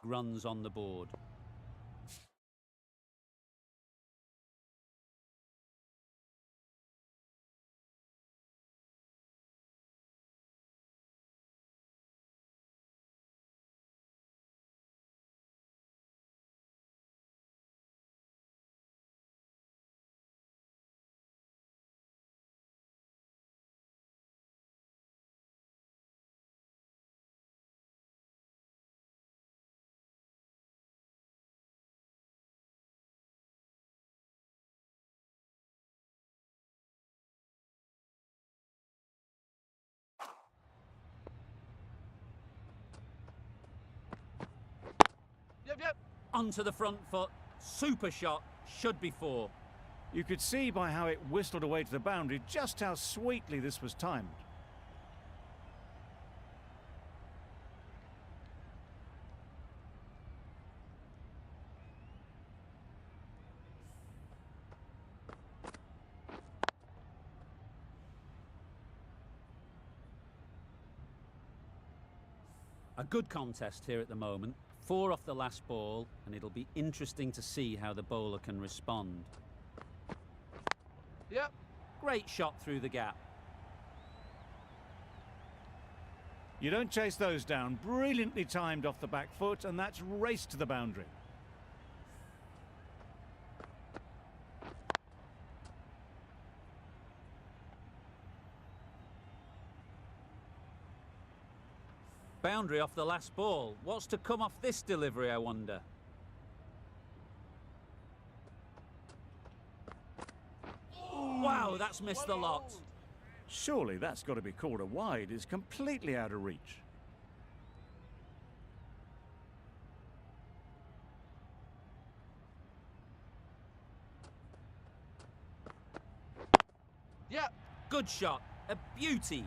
runs on the board. Yep. Onto the front foot. Super shot. Should be 4. You could see by how it whistled away to the boundary just how sweetly this was timed. A good contest here at the moment. 4 off the last ball, and it'll be interesting to see how the bowler can respond. Yep. Great shot through the gap. You don't chase those down. Brilliantly timed off the back foot, and that's raced to the boundary. Boundary off the last ball. What's to come off this delivery, I wonder? Wow, that's missed the lot. Surely that's got to be called a wide. It's completely out of reach. Yeah. Good shot. A beauty.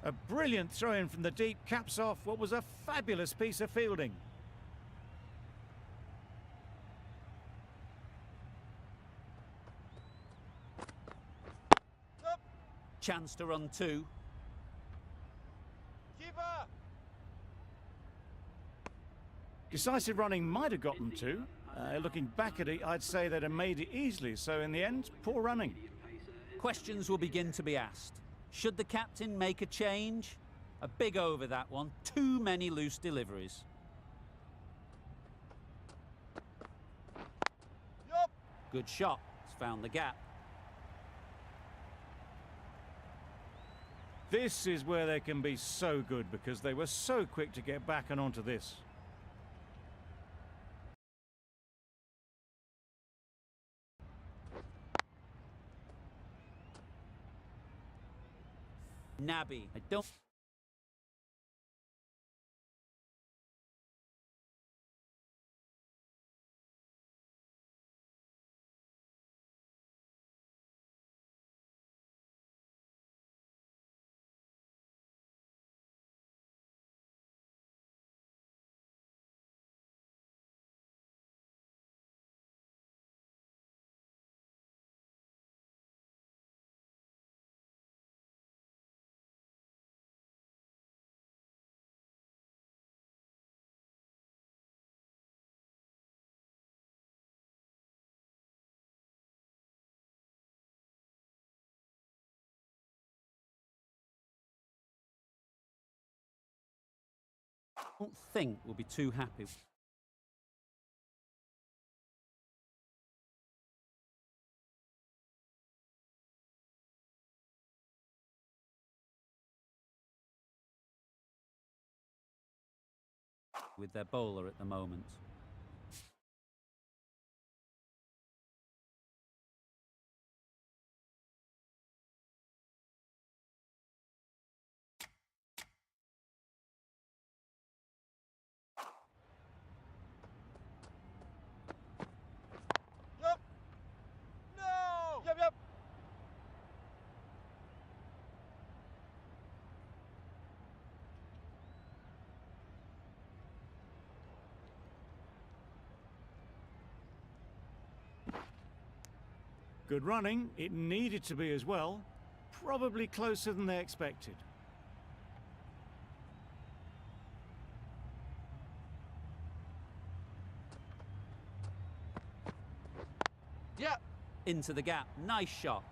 A brilliant throw-in from the deep caps off what was a fabulous piece of fielding. Up. Chance to run 2. Keeper. Decisive running might have got them to. Looking back at it, I'd say they'd have made it easily. So in the end, poor running. Questions will begin to be asked. Should the captain make a change? A big over that one. Too many loose deliveries. Yup. Good shot. It's found the gap. This is where they can be so good because they were so quick to get back and onto this. Nabby. I don't... don't think we'll be too happy. With their bowler at the moment. Yup. No. Yep. Good running. It needed to be as well. Probably closer than they expected. Yeah. Into the gap. Nice shot.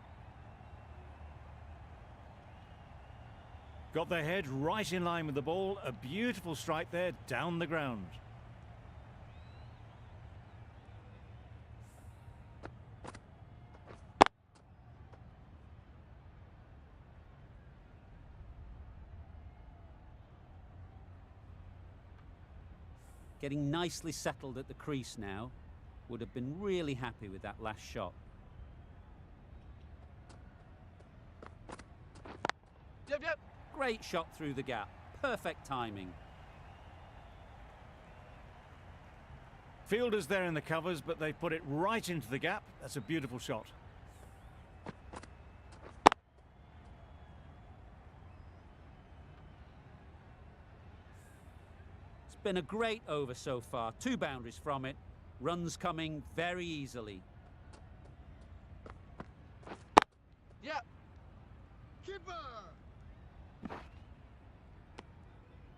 Got their head right in line with the ball. A beautiful strike there down the ground. Getting nicely settled at the crease now. Would have been really happy with that last shot. Yep, yep. Great shot through the gap. Perfect timing. Fielders there in the covers, but they put it right into the gap. That's a beautiful shot. It's been a great over so far. 2 boundaries from it. Runs coming very easily. Yeah.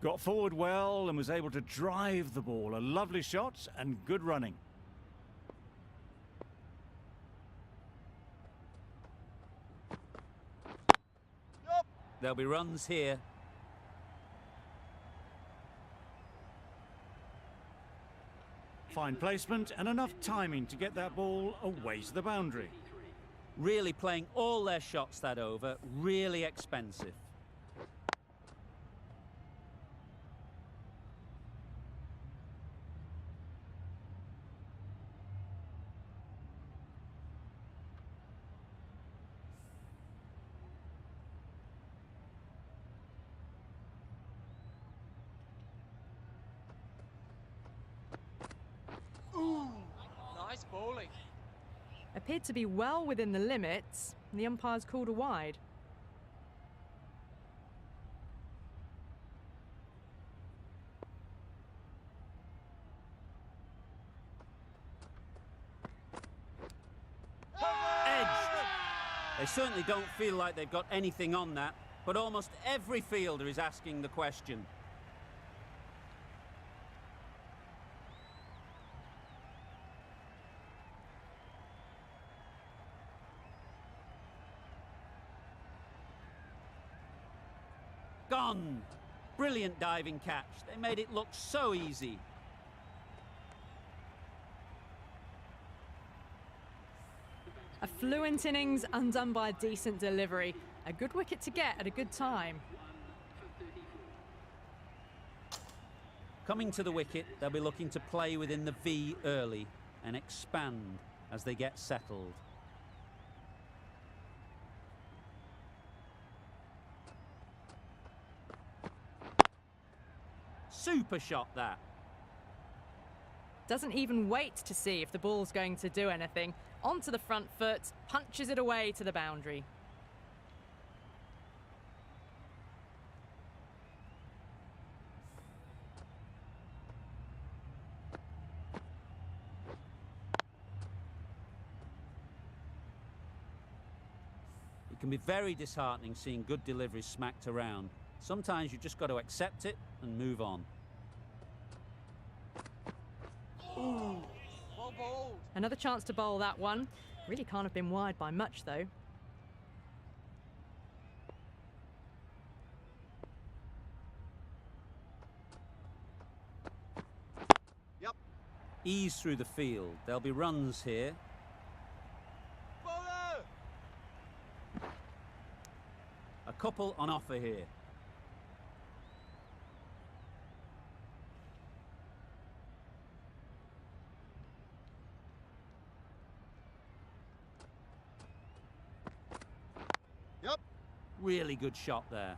Got forward well and was able to drive the ball. A lovely shot and good running. Yup. There'll be runs here. Fine placement and enough timing to get that ball away to the boundary. Really playing all their shots that over. Really expensive. Ooh. Nice bowling. Appeared to be well within the limits, and the umpires called a wide. Edged. They certainly don't feel like they've got anything on that, but almost every fielder is asking the question. Gone. Brilliant diving catch. They made it look so easy. A fluent innings undone by a decent delivery. A good wicket to get at a good time. Coming to the wicket, they'll be looking to play within the V early and expand as they get settled. Super shot that. Doesn't even wait to see if the ball's going to do anything. Onto the front foot, punches it away to the boundary. It can be very disheartening seeing good deliveries smacked around. Sometimes you just got to accept it and move on. Ooh. Well bowled. Another chance to bowl that one. Really can't have been wide by much, though. Yep. Ease through the field. There'll be runs here. Bowler. A couple on offer here. Yep. Really good shot there.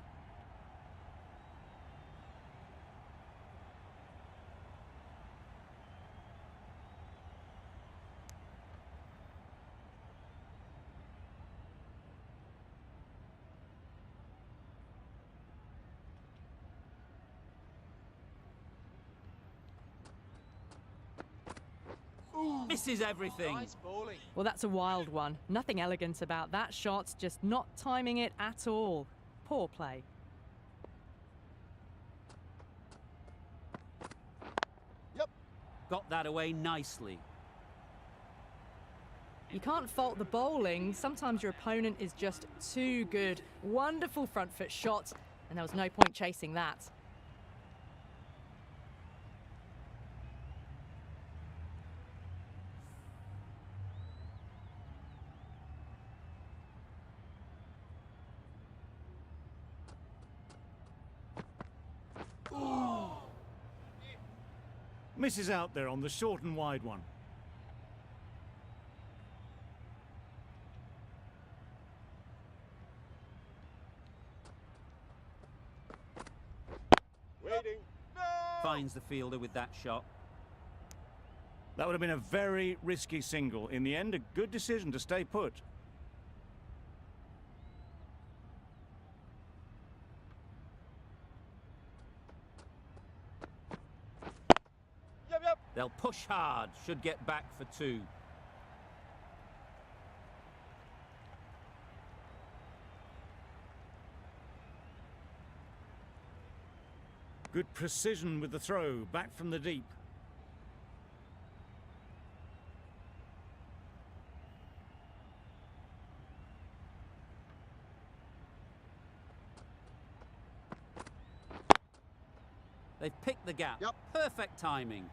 Misses everything. Nice bowling. Well, that's a wild one. Nothing elegant about that shot, just not timing it at all. Poor play. Yep. Got that away nicely. You can't fault the bowling. Sometimes your opponent is just too good. Wonderful front foot shot, and there was no point chasing that. Misses out there on the short and wide one. Waiting. No! Finds the fielder with that shot. That would have been a very risky single. In the end, a good decision to stay put. Yep, yep. They'll push hard, should get back for 2. Good precision with the throw, back from the deep. They've picked the gap. Yep. Perfect timing.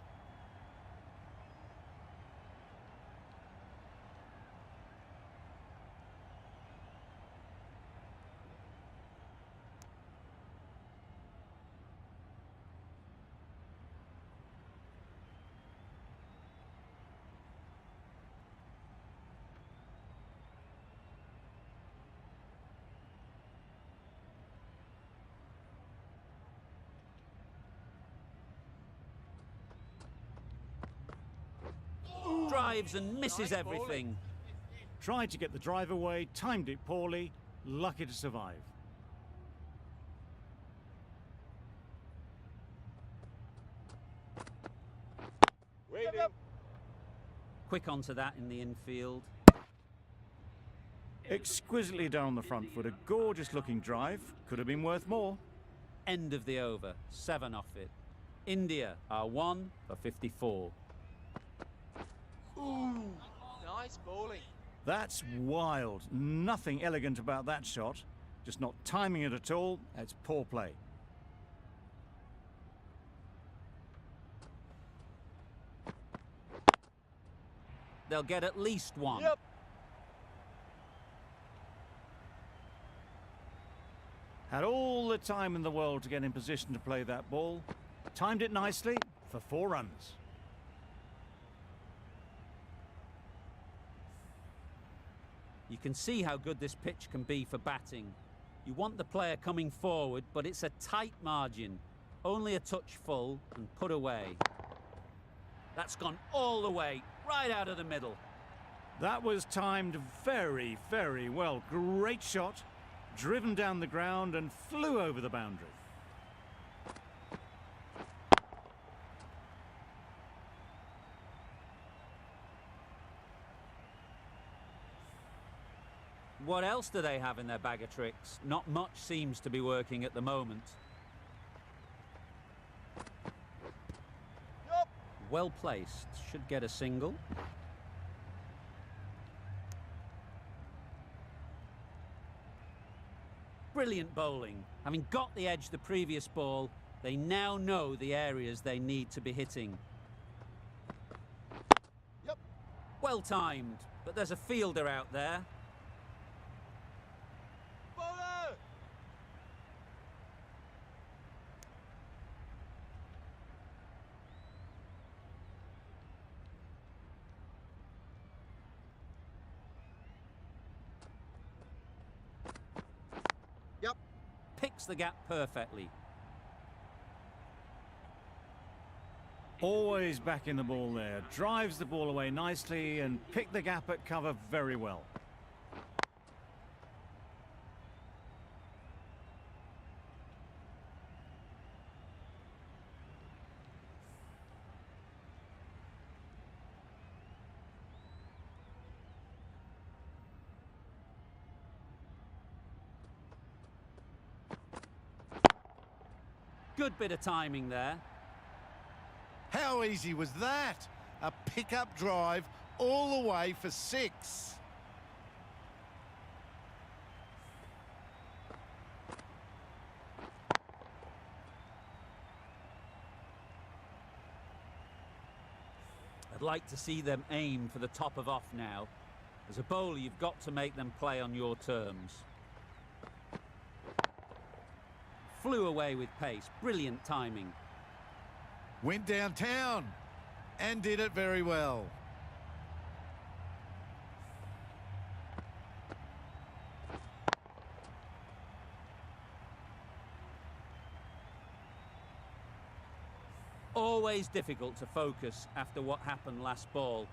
Drives and misses Nice everything. Tried to get the drive away, timed it poorly, lucky to survive. Waiting. Yep, Quick onto that in the infield. Exquisitely down the front foot, a gorgeous looking drive. Could have been worth more. End of the over. 7 off it. India are 1 for 54. Ooh. Nice bowling. That's wild. Nothing elegant about that shot. Just not timing it at all. It's poor play. They'll get at least 1. Yep. Had all the time in the world to get in position to play that ball. Timed it nicely for 4 runs. You can see how good this pitch can be for batting. You want the player coming forward, but it's a tight margin. Only a touch full and put away. That's gone all the way, right out of the middle. That was timed very, very well. Great shot. Driven down the ground and flew over the boundary. What else do they have in their bag of tricks? Not much seems to be working at the moment. Yep. Well placed, should get a single. Brilliant bowling. Having got the edge the previous ball, they now know the areas they need to be hitting. Yep. Well timed, but there's a fielder out there. Bowler. Yep. Picks the gap perfectly. Always back in the ball there. Drives the ball away nicely and picked the gap at cover very well. Good bit of timing there. How easy was that? A pickup drive all the way for 6. I'd like to see them aim for the top of off now. As a bowler, you've got to make them play on your terms. Flew away with pace. Brilliant timing. Went downtown and did it very well. Always difficult to focus after what happened last ball,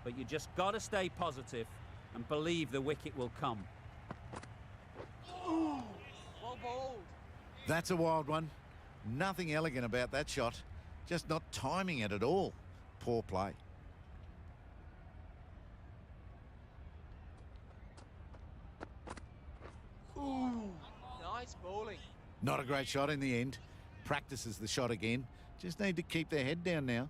but you just got to stay positive and believe the wicket will come. Ooh, well bowled. That's a wild one. Nothing elegant about that shot. Just not timing it at all. Poor play. Ooh, nice bowling. Not a great shot in the end. Practices the shot again. Just need to keep their head down now.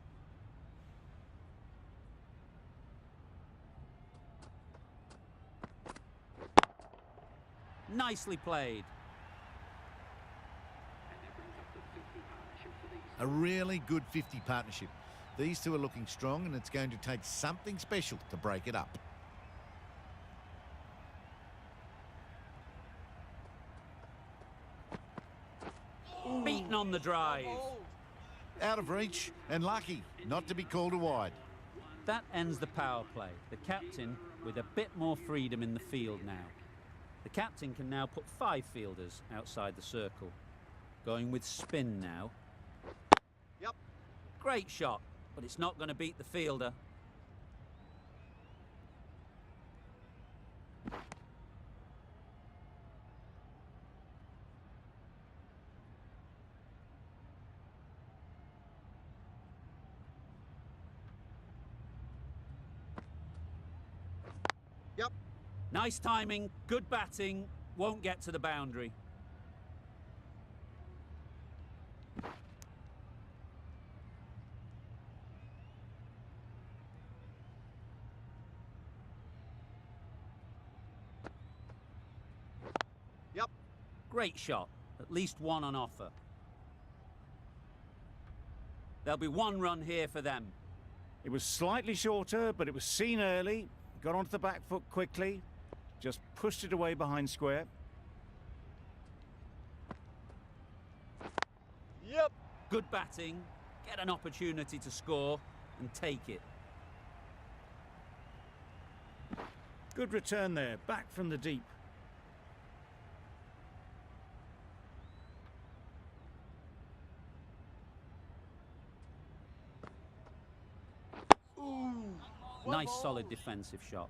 Nicely played. A really good 50 partnership. These two are looking strong, and it's going to take something special to break it up. Beaten on the drive. Bowled. Out of reach and lucky not to be called a wide. That ends the power play. The captain with a bit more freedom in the field now. The captain can now put 5 fielders outside the circle. Going with spin now. Yep. Great shot, but it's not going to beat the fielder. Yep. Nice timing, good batting, won't get to the boundary. Yep. Great shot, at least one on offer. There'll be 1 run here for them. It was slightly shorter, but it was seen early. Got onto the back foot quickly. Just pushed it away behind square. Yep. Good batting, get an opportunity to score and take it. Good return there, back from the deep. Ooh. well Nice solid bowled. defensive shot.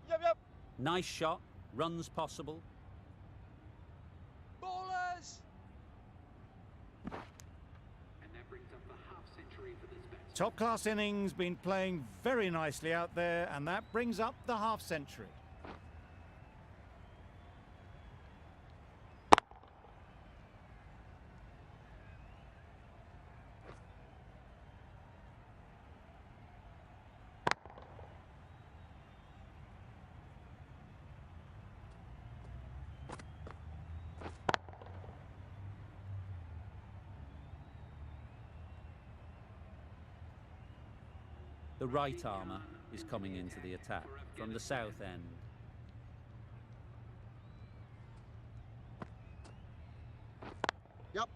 Yep, yep. Nice shot, runs possible. Bowlers. Top class innings, been playing very nicely out there, and that brings up the half century. The right armour is coming into the attack from the south end. Yep.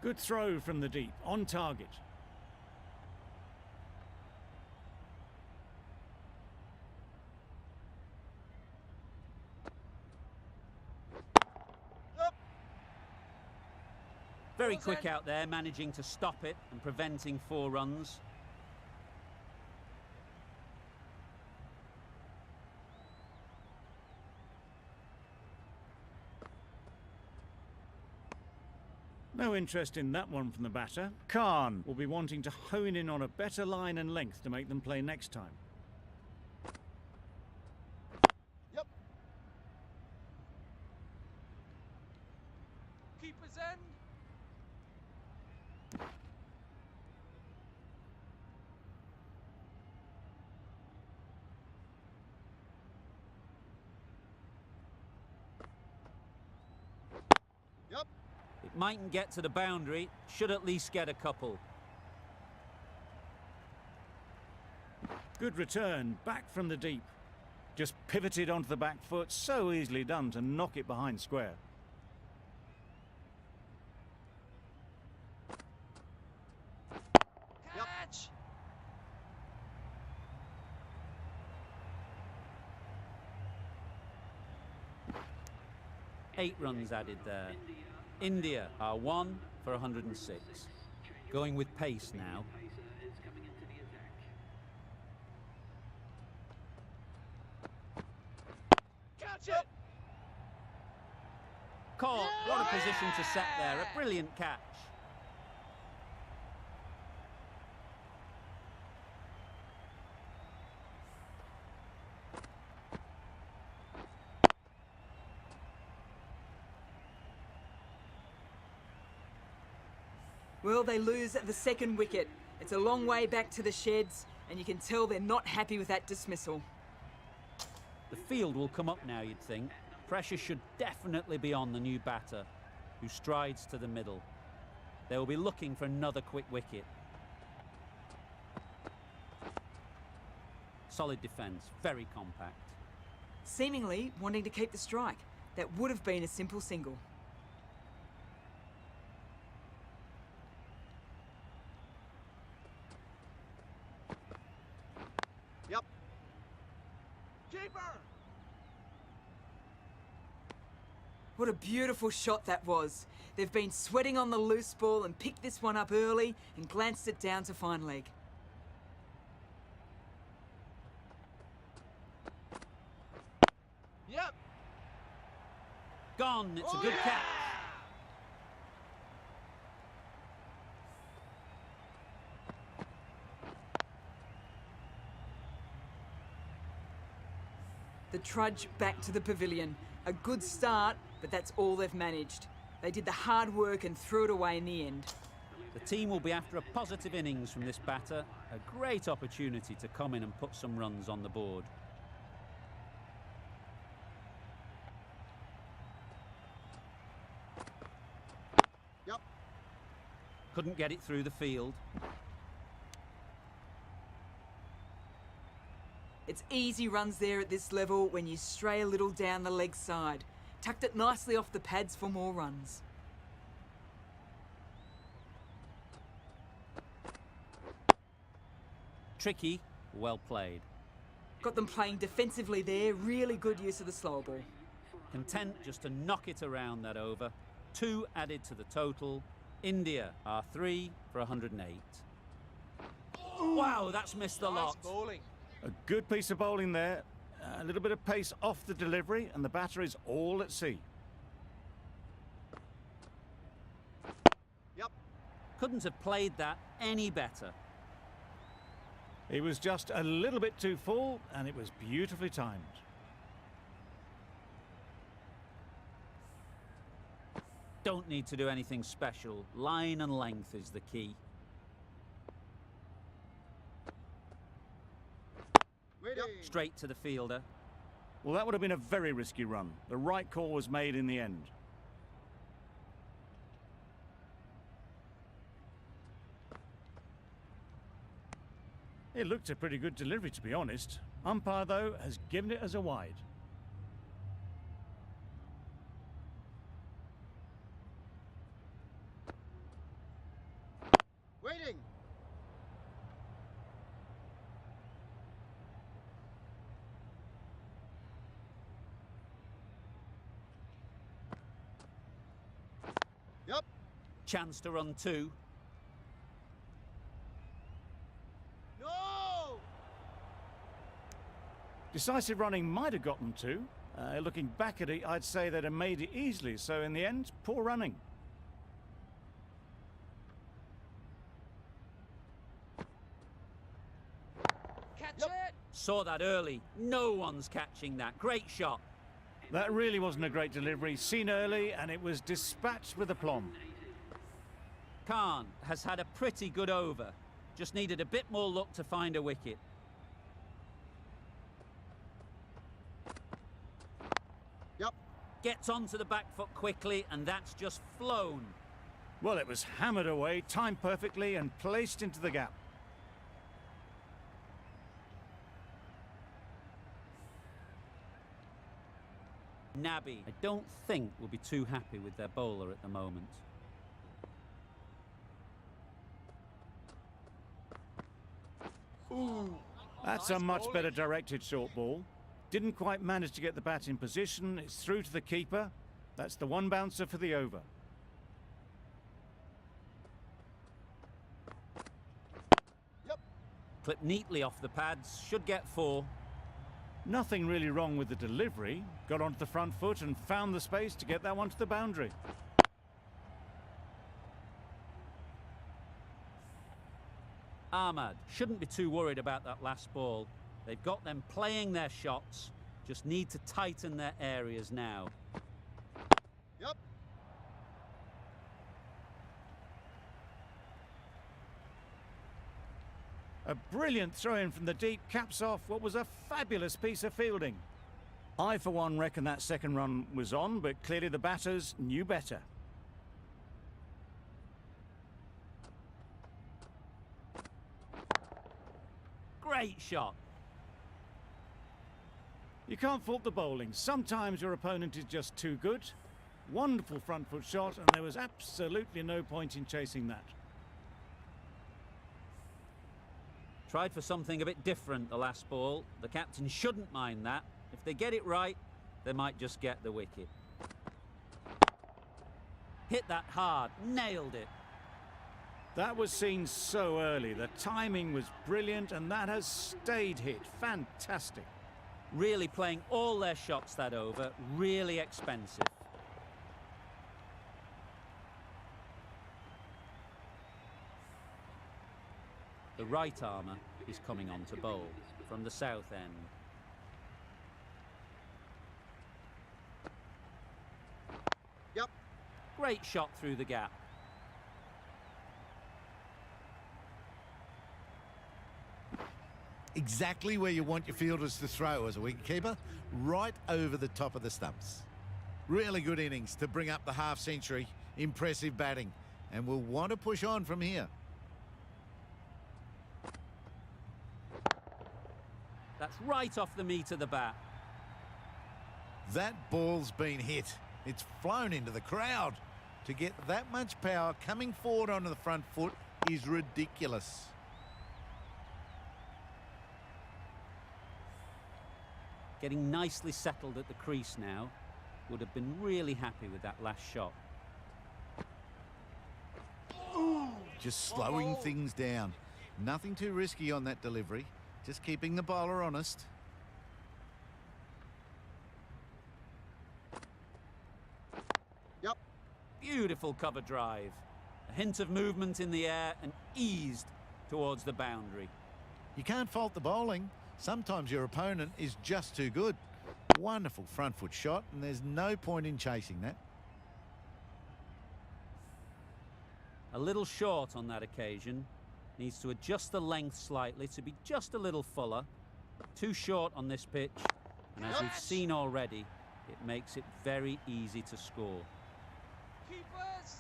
Good throw from the deep, on target. Yep. Very Well quick said. out there, managing to stop it and preventing 4 runs. No interest in that one from the batter. Khan will be wanting to hone in on a better line and length to make them play next time. Yep. Keeper's end. Yep. It mightn't get to the boundary, should at least get a couple. Good return, back from the deep. Just pivoted onto the back foot, so easily done to knock it behind square. Catch. 8 runs added there. India are 1 for 106. Going with pace now. Catch it. Caught. What a position to set there. A brilliant catch. Well, they lose the second wicket. It's a long way back to the sheds, and you can tell they're not happy with that dismissal. The field will come up now, you'd think. Pressure should definitely be on the new batter, who strides to the middle. They will be looking for another quick wicket. Solid defence, very compact. Seemingly wanting to keep the strike. That would have been a simple single. Yep. Keeper. What a beautiful shot that was. They've been sweating on the loose ball and picked this one up early and glanced it down to fine leg. Yep. Gone, it's a good yeah! catch. The trudge back to the pavilion. A good start, but that's all they've managed. They did the hard work and threw it away in the end. The team will be after a positive innings from this batter. A great opportunity to come in and put some runs on the board. Yep. Couldn't get it through the field. It's easy runs there at this level when you stray a little down the leg side. Tucked it nicely off the pads for more runs. Tricky, well played. Got them playing defensively there, really good use of the slow ball. Content just to knock it around that over. 2 added to the total. India are 3 for 108. Wow, that's missed the Nice lot. bowling. A good piece of bowling there. A little bit of pace off the delivery, and the batter is all at sea. Yep. Couldn't have played that any better. He was just a little bit too full, and it was beautifully timed. Don't need to do anything special. Line and length is the key. Waiting. Straight to the fielder. Well, that would have been a very risky run. The right call was made in the end. It looked a pretty good delivery, to be honest. Umpire, though, has given it as a wide. Waiting. Yep. Chance to run 2. No. Decisive running might have gotten 2. Looking back at it, I'd say they'd have made it easily. So in the end, poor running. saw that early. No one's catching that. Great shot. That really wasn't a great delivery. Seen early, and it was dispatched with aplomb. Khan has had a pretty good over. Just needed a bit more luck to find a wicket. Yep. Gets onto the back foot quickly, and that's just flown. Well, it was hammered away, timed perfectly, and placed into the gap. Nabi, I don't think will be too happy with their bowler at the moment. Ooh. That's Nice a much bowling. better directed short ball. Didn't quite manage to get the bat in position. It's through to the keeper. That's the one bouncer for the over. Yep. Clipped neatly off the pads, should get 4. Nothing really wrong with the delivery. Got onto the front foot and found the space to get that one to the boundary. Ahmad shouldn't be too worried about that last ball. They've got them playing their shots, just need to tighten their areas now. Yep. A brilliant throw-in from the deep caps off what was a fabulous piece of fielding. I, for one, reckon that second run was on, but clearly the batters knew better. Great shot. You can't fault the bowling. Sometimes your opponent is just too good. Wonderful front foot shot, and there was absolutely no point in chasing that. Tried for something a bit different the last ball. The captain shouldn't mind that. If they get it right, they might just get the wicket. Hit that hard, nailed it. That was seen so early. The timing was brilliant, and that has stayed hit. Fantastic. Really playing all their shots that over, really expensive. The right armour is coming on to bowl from the south end. Yep. Great shot through the gap. Exactly where you want your fielders to throw as a wicketkeeper, right over the top of the stumps. Really good innings to bring up the half century. Impressive batting, and we'll want to push on from here. That's right off the meat of the bat. That ball's been hit. It's flown into the crowd. To get that much power coming forward onto the front foot is ridiculous. Getting nicely settled at the crease now. Would have been really happy with that last shot. Just slowing things down. Nothing too risky on that delivery. Just keeping the bowler honest. Yep. Beautiful cover drive. A hint of movement in the air and eased towards the boundary. You can't fault the bowling. Sometimes your opponent is just too good. Wonderful front foot shot, and there's no point in chasing that. A little short on that occasion. Needs to adjust the length slightly to be just a little fuller. Too short on this pitch, and as we've seen already, it makes it very easy to score. Keepers.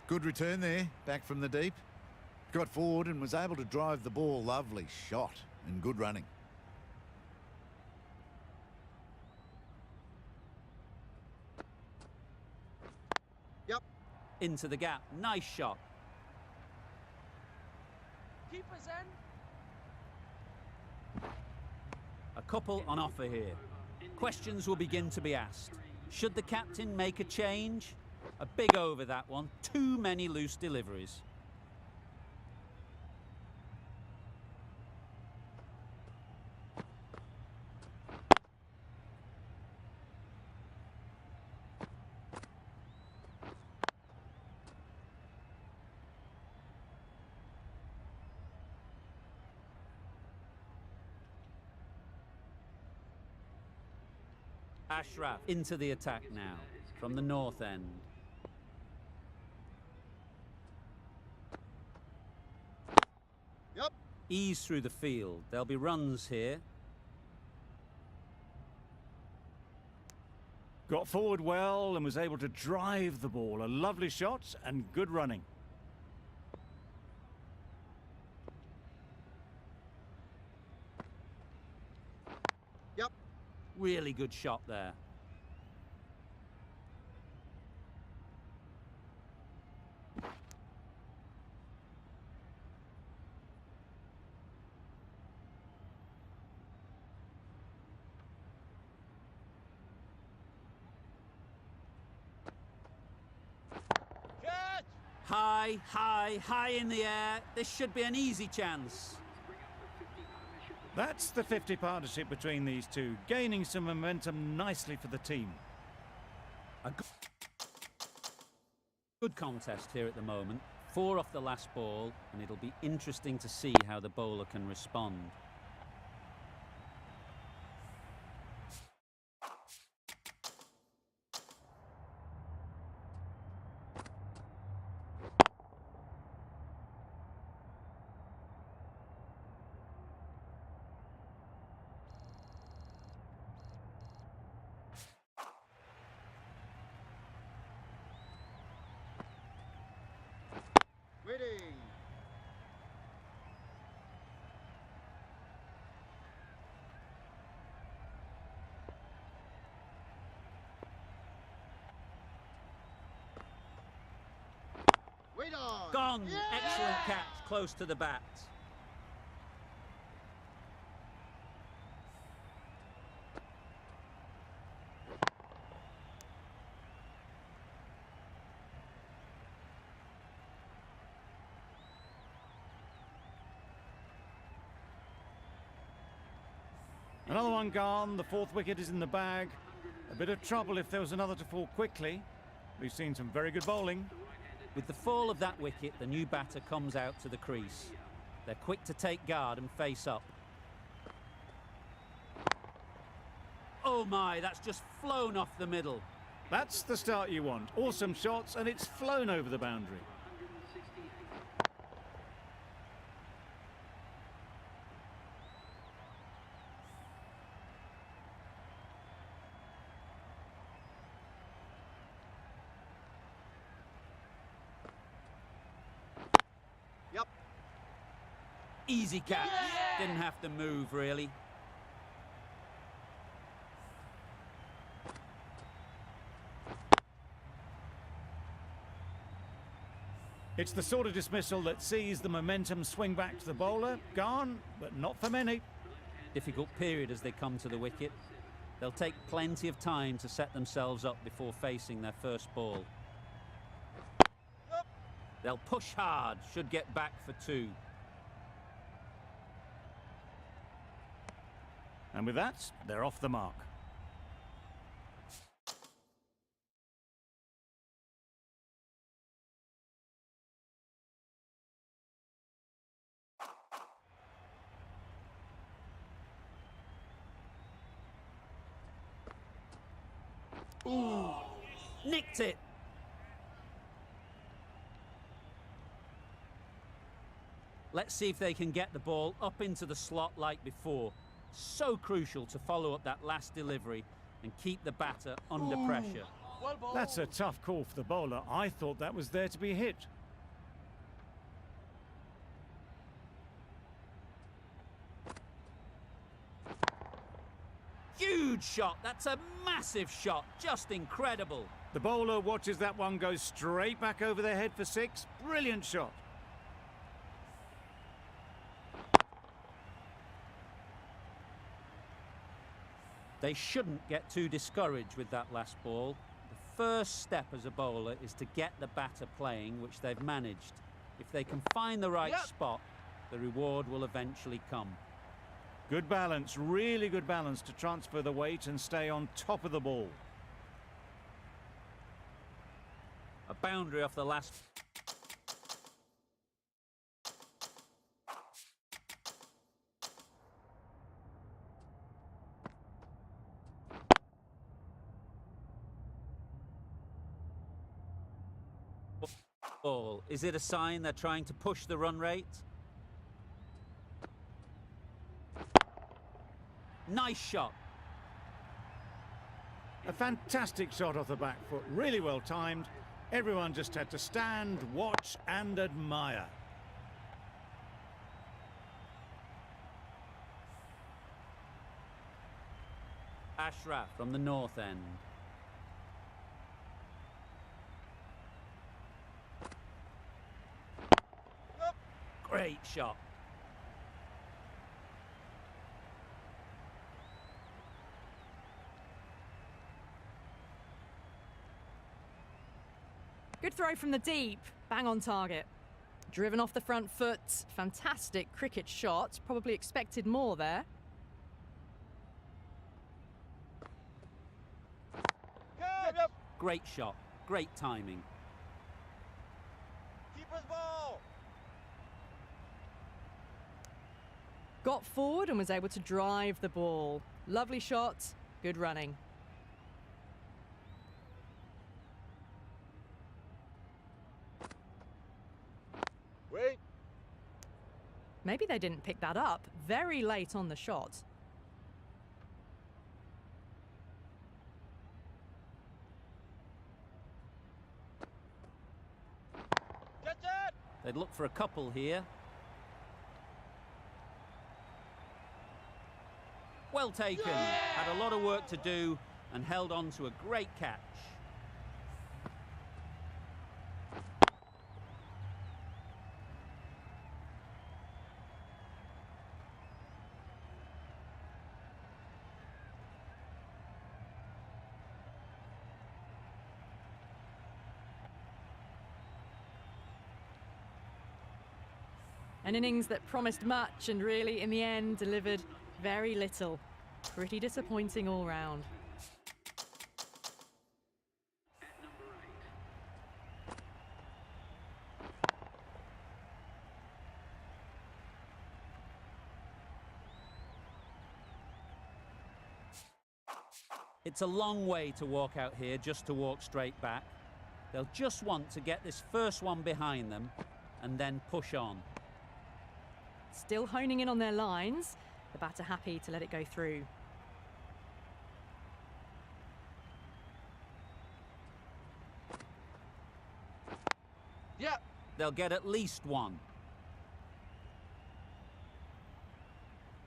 Good return there, back from the deep. Got forward and was able to drive the ball. Lovely shot and good running. Yep. Into the gap. Nice shot. Keepers in. A couple on offer here. Questions will begin to be asked. Should the captain make a change? A big over that one. Too many loose deliveries. Ashraf into the attack now from the north end. Yep. Ease through the field. There'll be runs here. Got forward well and was able to drive the ball. A lovely shot and good running. Yep. Really good shot there. Catch! High, high, high in the air. This should be an easy chance. That's the 50 partnership between these two, gaining some momentum nicely for the team. A good contest here at the moment. 4 off the last ball, and it'll be interesting to see how the bowler can respond. Waiting. Wait on. Gone! Yeah! Excellent catch, close to the bat. Another one gone. The 4th wicket is in the bag. A bit of trouble if there was another to fall quickly. We've seen some very good bowling. With the fall of that wicket, the new batter comes out to the crease. They're quick to take guard and face up. Oh my, that's just flown off the middle. That's the start you want. Awesome shots, and it's flown over the boundary. Yep. Easy catch. Didn't have to move, really. It's the sort of dismissal that sees the momentum swing back to the bowler. Gone, but not for many. Difficult period as they come to the wicket. They'll take plenty of time to set themselves up before facing their first ball. Yep. They'll push hard, should get back for 2. And with that, they're off the mark. Ooh, nicked it. Let's see if they can get the ball up into the slot like before. So crucial to follow up that last delivery and keep the batter under pressure. Well bowled. That's a tough call for the bowler. I thought that was there to be hit. Huge shot. That's a massive shot. Just incredible. The bowler watches that one go straight back over their head for 6. Brilliant shot. They shouldn't get too discouraged with that last ball. The first step as a bowler is to get the batter playing, which they've managed. If they can find the right spot, the reward will eventually come. Good balance, really good balance to transfer the weight and stay on top of the ball. A boundary off the last... Ball. Is it a sign they're trying to push the run rate? Nice shot. A fantastic shot off the back foot, really well timed. Everyone just had to stand, watch and admire. Ashraf from the north end. Up. Great shot. Good throw from the deep, bang on target. Driven off the front foot, fantastic cricket shot, probably expected more there. Catch. Great shot. Great timing. Keeper's ball. Got forward and was able to drive the ball. Lovely shot, good running. Wait. Maybe they didn't pick that up very late on the shot. Catch it. They'd look for a couple here. Well taken. Had a lot of work to do and held on to a great catch. An innings that promised much and really, in the end, delivered very little. Pretty disappointing all round. It's a long way to walk out here just to walk straight back. They'll just want to get this first one behind them and then push on. Still honing in on their lines. The batter happy to let it go through. Yeah. They'll get at least one.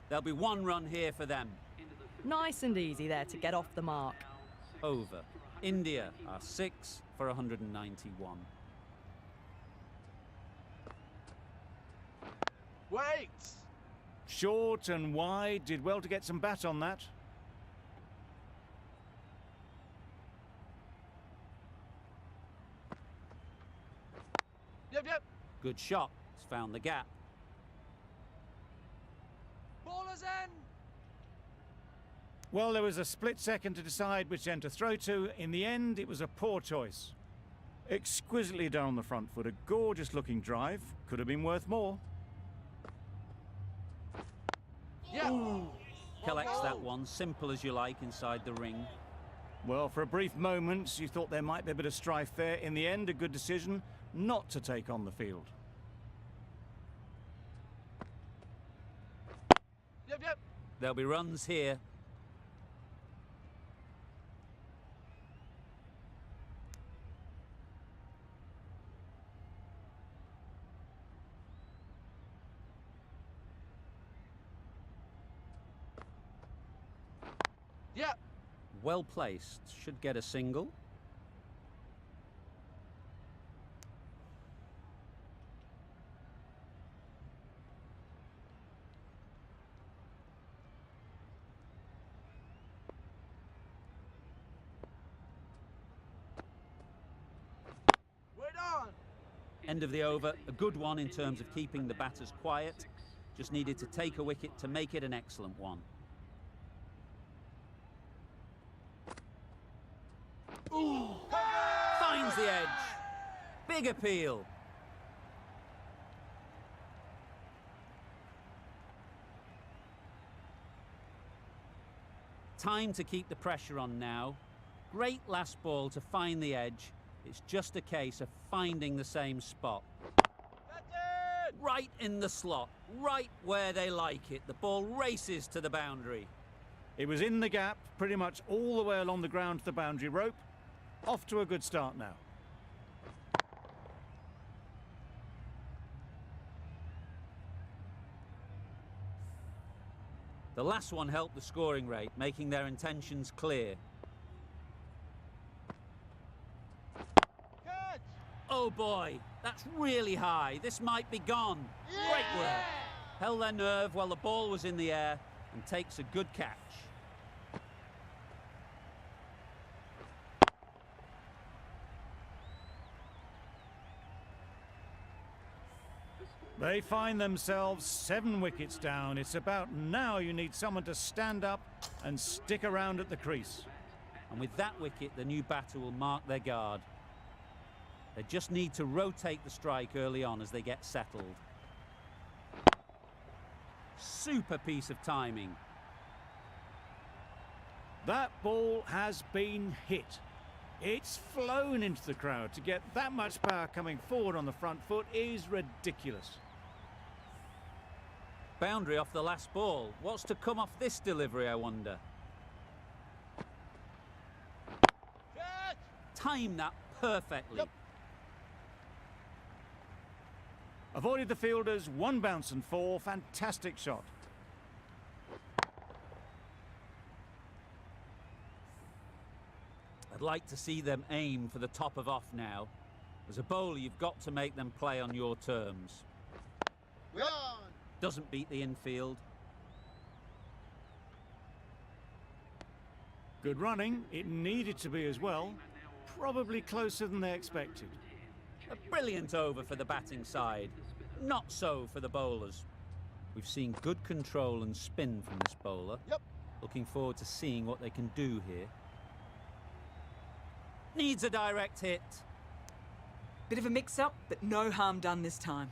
There'll be one run here for them. Nice and easy there to get off the mark. Over. India are 6 for 191. Wait. Short and wide, did well to get some bat on that. Yep. Good shot. It's found the gap. Ballers in. Well, there was a split second to decide which end to throw to. In the end, it was a poor choice. Exquisitely done on the front foot, a gorgeous looking drive. Could have been worth more. Yeah. Collects that one, simple as you like, inside the ring. Well, for a brief moment, you thought there might be a bit of strife there. In the end, a good decision not to take on the field. Yep. There'll be runs here. Yeah. Well placed. Should get a single. Wait on. End of the over. A good one in terms of keeping the batters quiet. Just needed to take a wicket to make it an excellent one. Ooh. Finds the edge. Big appeal. Time to keep the pressure on now. Great last ball to find the edge It's just a case of finding the same spot. That's it! Right in the slot, right where they like it. The ball races to the boundary. It was in the gap, pretty much all the way along the ground to the boundary rope. Off to a good start now. The last one helped the scoring rate, making their intentions clear. Catch! Oh boy, that's really high. This might be gone. Great work. Held their nerve while the ball was in the air and takes a good catch. They find themselves 7 wickets down. It's about now you need someone to stand up and stick around at the crease. And with that wicket, the new batter will mark their guard. They just need to rotate the strike early on as they get settled. Super piece of timing. That ball has been hit. It's flown into the crowd. To get that much power coming forward on the front foot is ridiculous. Boundary off the last ball. What's to come off this delivery, I wonder? Catch! Time that perfectly. Yep. Avoided the fielders, 1 bounce and 4. Fantastic shot. I'd like to see them aim for the top of off now. As a bowler, you've got to make them play on your terms. We're on! Doesn't beat the infield. Good running. It needed to be as well. Probably closer than they expected. A brilliant over for the batting side. Not so for the bowlers. We've seen good control and spin from this bowler. Yep. Looking forward to seeing what they can do here. Needs a direct hit. Bit of a mix-up, but no harm done this time.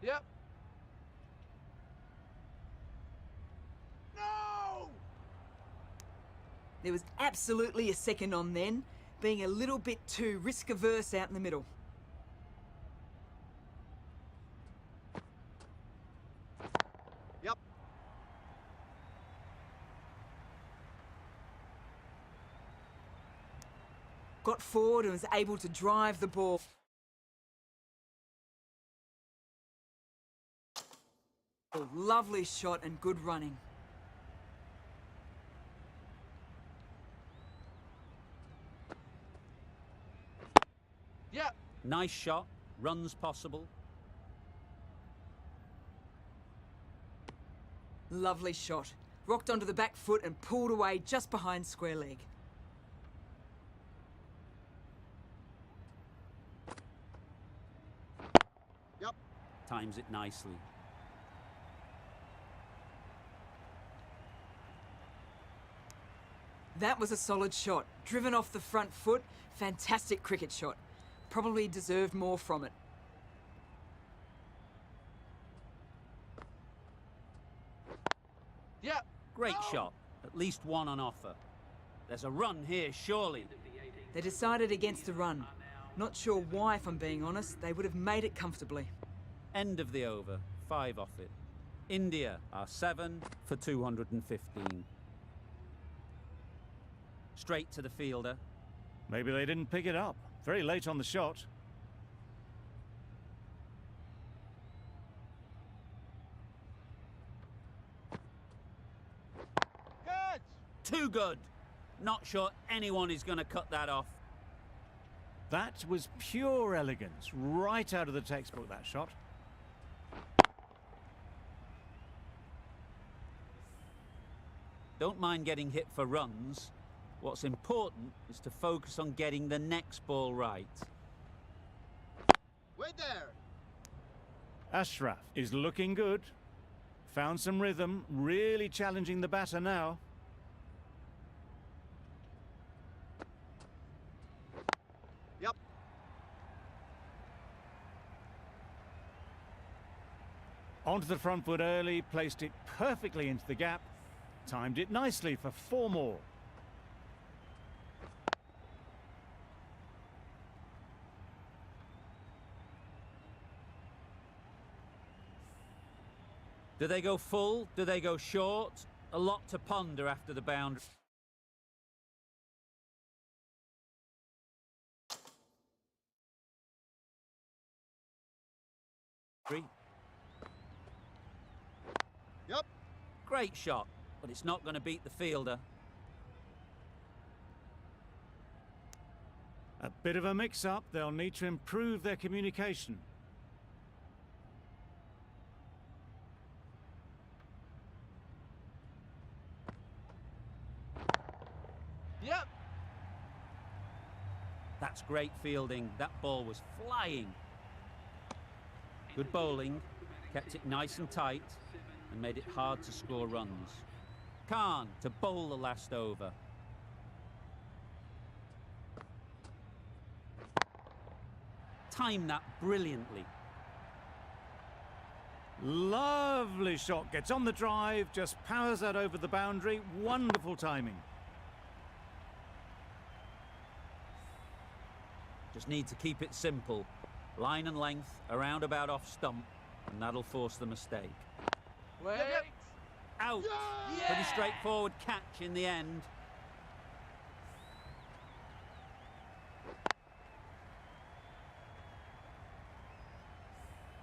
Yep. No! There was absolutely a second on then, being a little bit too risk-averse out in the middle. Yep. Got forward and was able to drive the ball. Lovely shot and good running. Yep. Nice shot. Runs possible. Lovely shot. Rocked onto the back foot and pulled away just behind square leg. Yep. Times it nicely. That was a solid shot. Driven off the front foot. Fantastic cricket shot. Probably deserved more from it. Yep. Great Oh. shot. At least one on offer. There's a run here, surely. They decided against the run. Not sure why, if I'm being honest. They would have made it comfortably. End of the over. 5 off it. India are 7 for 215. Straight to the fielder. Maybe they didn't pick it up. Very late on the shot. Catch! Too good. Not sure anyone is going to cut that off. That was pure elegance. Right out of the textbook, that shot. Don't mind getting hit for runs. What's important is to focus on getting the next ball right. Wait there! Ashraf is looking good. Found some rhythm, really challenging the batter now. Yep. Onto the front foot early, placed it perfectly into the gap, timed it nicely for 4 more. Do they go full? Do they go short? A lot to ponder after the boundary. Yep. Great shot, but it's not going to beat the fielder. A bit of a mix-up, they'll need to improve their communication. Yep. That's great fielding. That ball was flying. Good bowling, kept it nice and tight and made it hard to score runs. Khan to bowl the last over. Timed that brilliantly. Lovely shot, gets on the drive, just powers that over the boundary. Wonderful timing. Just need to keep it simple. Line and length, around about off stump, and that'll force the mistake. Wait. Out! Yeah! Pretty straightforward catch in the end.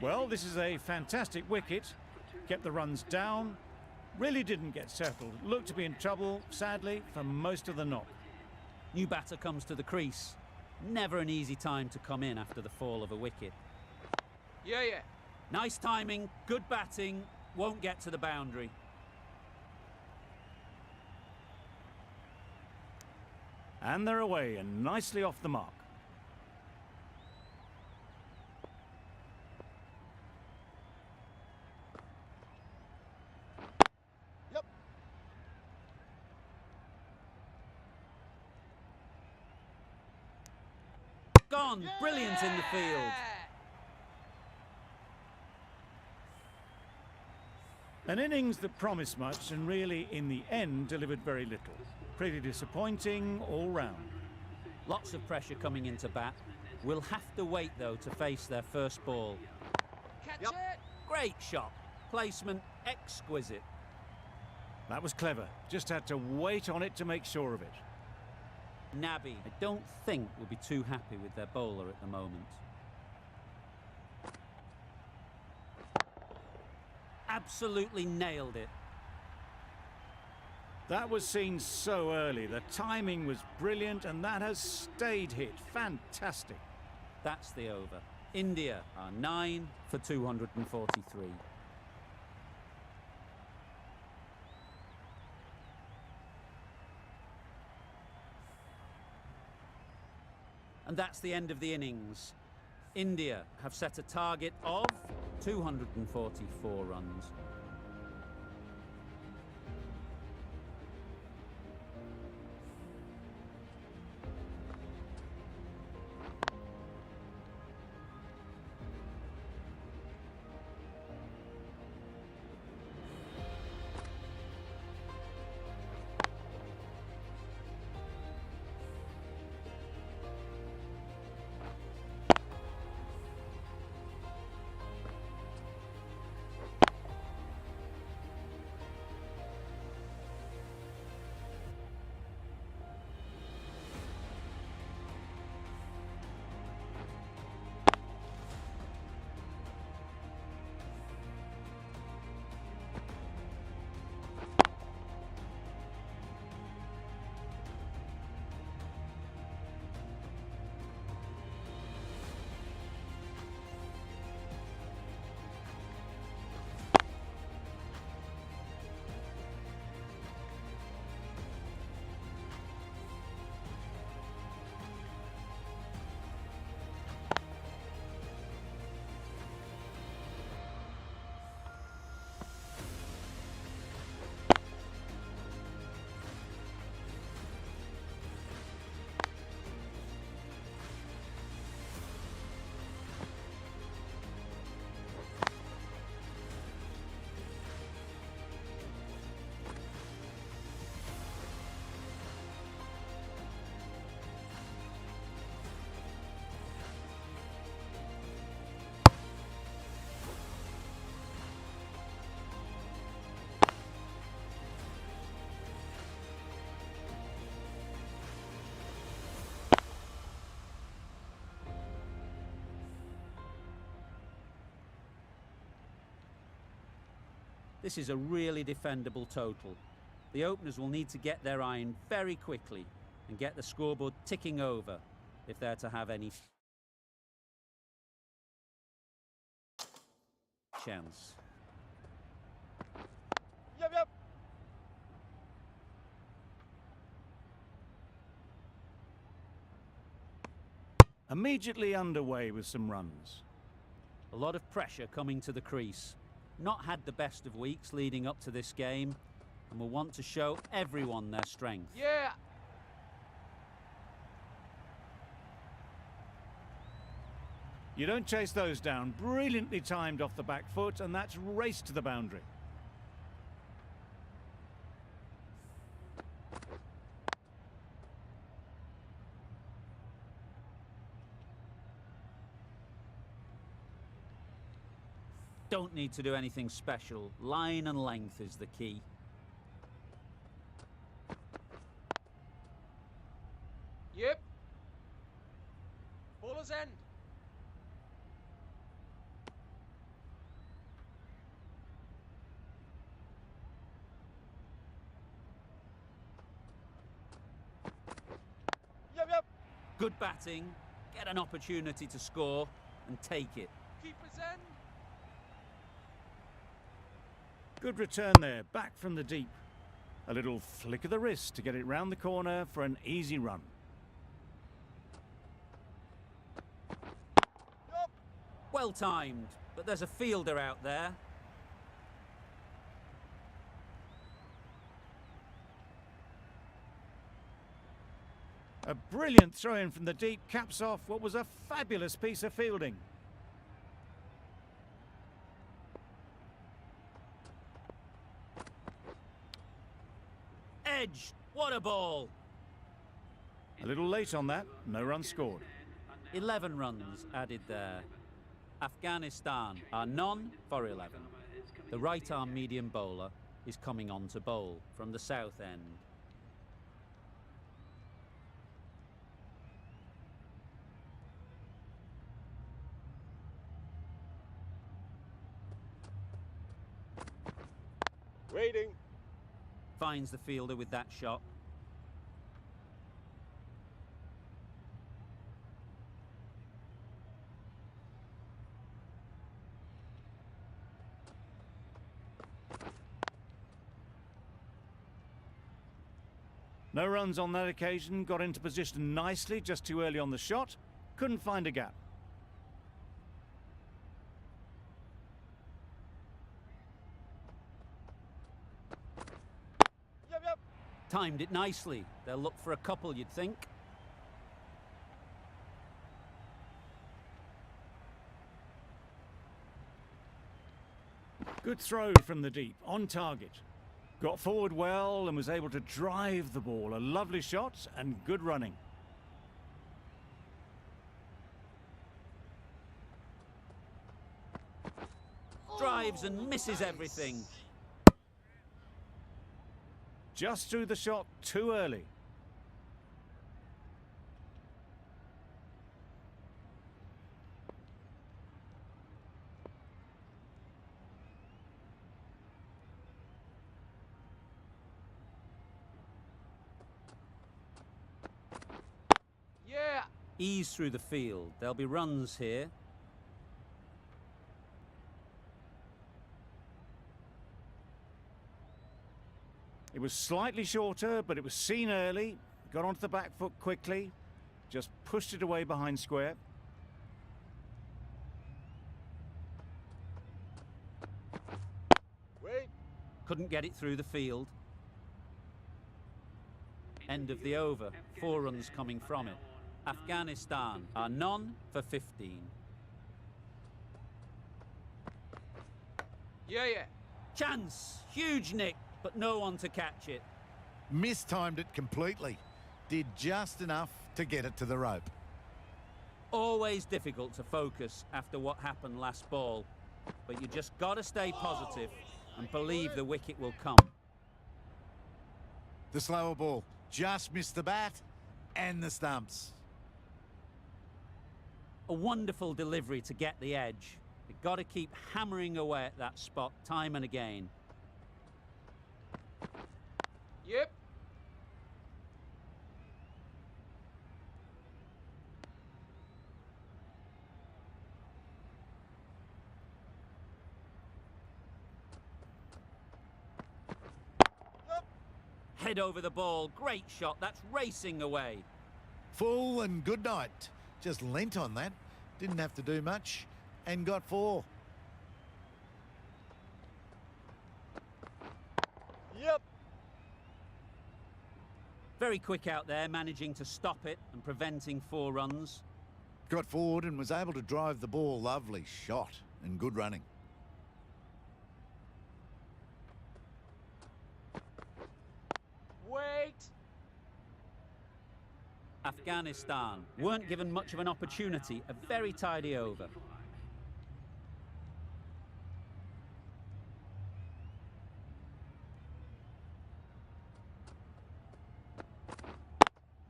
Well, this is a fantastic wicket. Kept the runs down. Really didn't get settled. Looked to be in trouble, sadly, for most of the knock. New batter comes to the crease. Never an easy time to come in after the fall of a wicket. Yeah, yeah. Nice timing, good batting, won't get to the boundary. And they're away and nicely off the mark. Yep. Gone, brilliant in the field. An innings that promised much and really, in the end, delivered very little. Pretty disappointing all round. Lots of pressure coming into bat. We'll have to wait, though, to face their first ball. Catch Yep. it. Great shot. Placement exquisite. That was clever. Just had to wait on it to make sure of it. Nabi, I don't think will be too happy with their bowler at the moment. Absolutely nailed it. That was seen so early. The timing was brilliant and that has stayed hit. Fantastic. That's the over. India are 9 for 243. And that's the end of the innings. India have set a target of 244 runs. This is a really defendable total. The openers will need to get their iron very quickly and get the scoreboard ticking over if they're to have any chance. Yep, yep. Immediately underway with some runs. A lot of pressure coming to the crease. Not had the best of weeks leading up to this game and will want to show everyone their strength. Yeah. You don't chase those down. Brilliantly timed off the back foot, and that's raced to the boundary. Don't need to do anything special. Line and length is the key. Yep. Bowler's end. Yep, yep. Good batting, get an opportunity to score and take it. Keeper's end. Good return there, back from the deep. A little flick of the wrist to get it round the corner for an easy run. Yup. Well timed, but there's a fielder out there. A brilliant throw-in from the deep caps off what was a fabulous piece of fielding. Edge, what a ball! A little late on that, no run scored. 11 runs added there. Afghanistan are none for 11. The right-arm medium bowler is coming on to bowl from the south end. Waiting. Finds the fielder with that shot. No runs on that occasion, got into position nicely just too early on the shot, couldn't find a gap. Yep, yep. Timed it nicely. They'll look for a couple, you'd think. Good throw from the deep, on target. Got forward well and was able to drive the ball. A lovely shot and good running. Drives and misses everything. Just threw the shot too early. Yeah. Ease through the field. There'll be runs here. It was slightly shorter, but it was seen early. Got onto the back foot quickly. Just pushed it away behind square. Wait. Couldn't get it through the field. End of the over. 4 runs coming from it. Afghanistan are none for 15. Yeah, yeah. Chance! Huge nick, but no one to catch it. Mistimed it completely. Did just enough to get it to the rope. Always difficult to focus after what happened last ball, but you just got to stay positive and believe the wicket will come. The slower ball just missed the bat and the stumps. A wonderful delivery to get the edge. You've got to keep hammering away at that spot time and again Yep. Head over the ball. Great shot. That's racing away. Full and good night. Just leant on that. Didn't have to do much and got 4. Yep. Very quick out there, managing to stop it and preventing 4 runs. Got forward and was able to drive the ball. Lovely shot and good running. Wait. Afghanistan weren't given much of an opportunity. A very tidy over.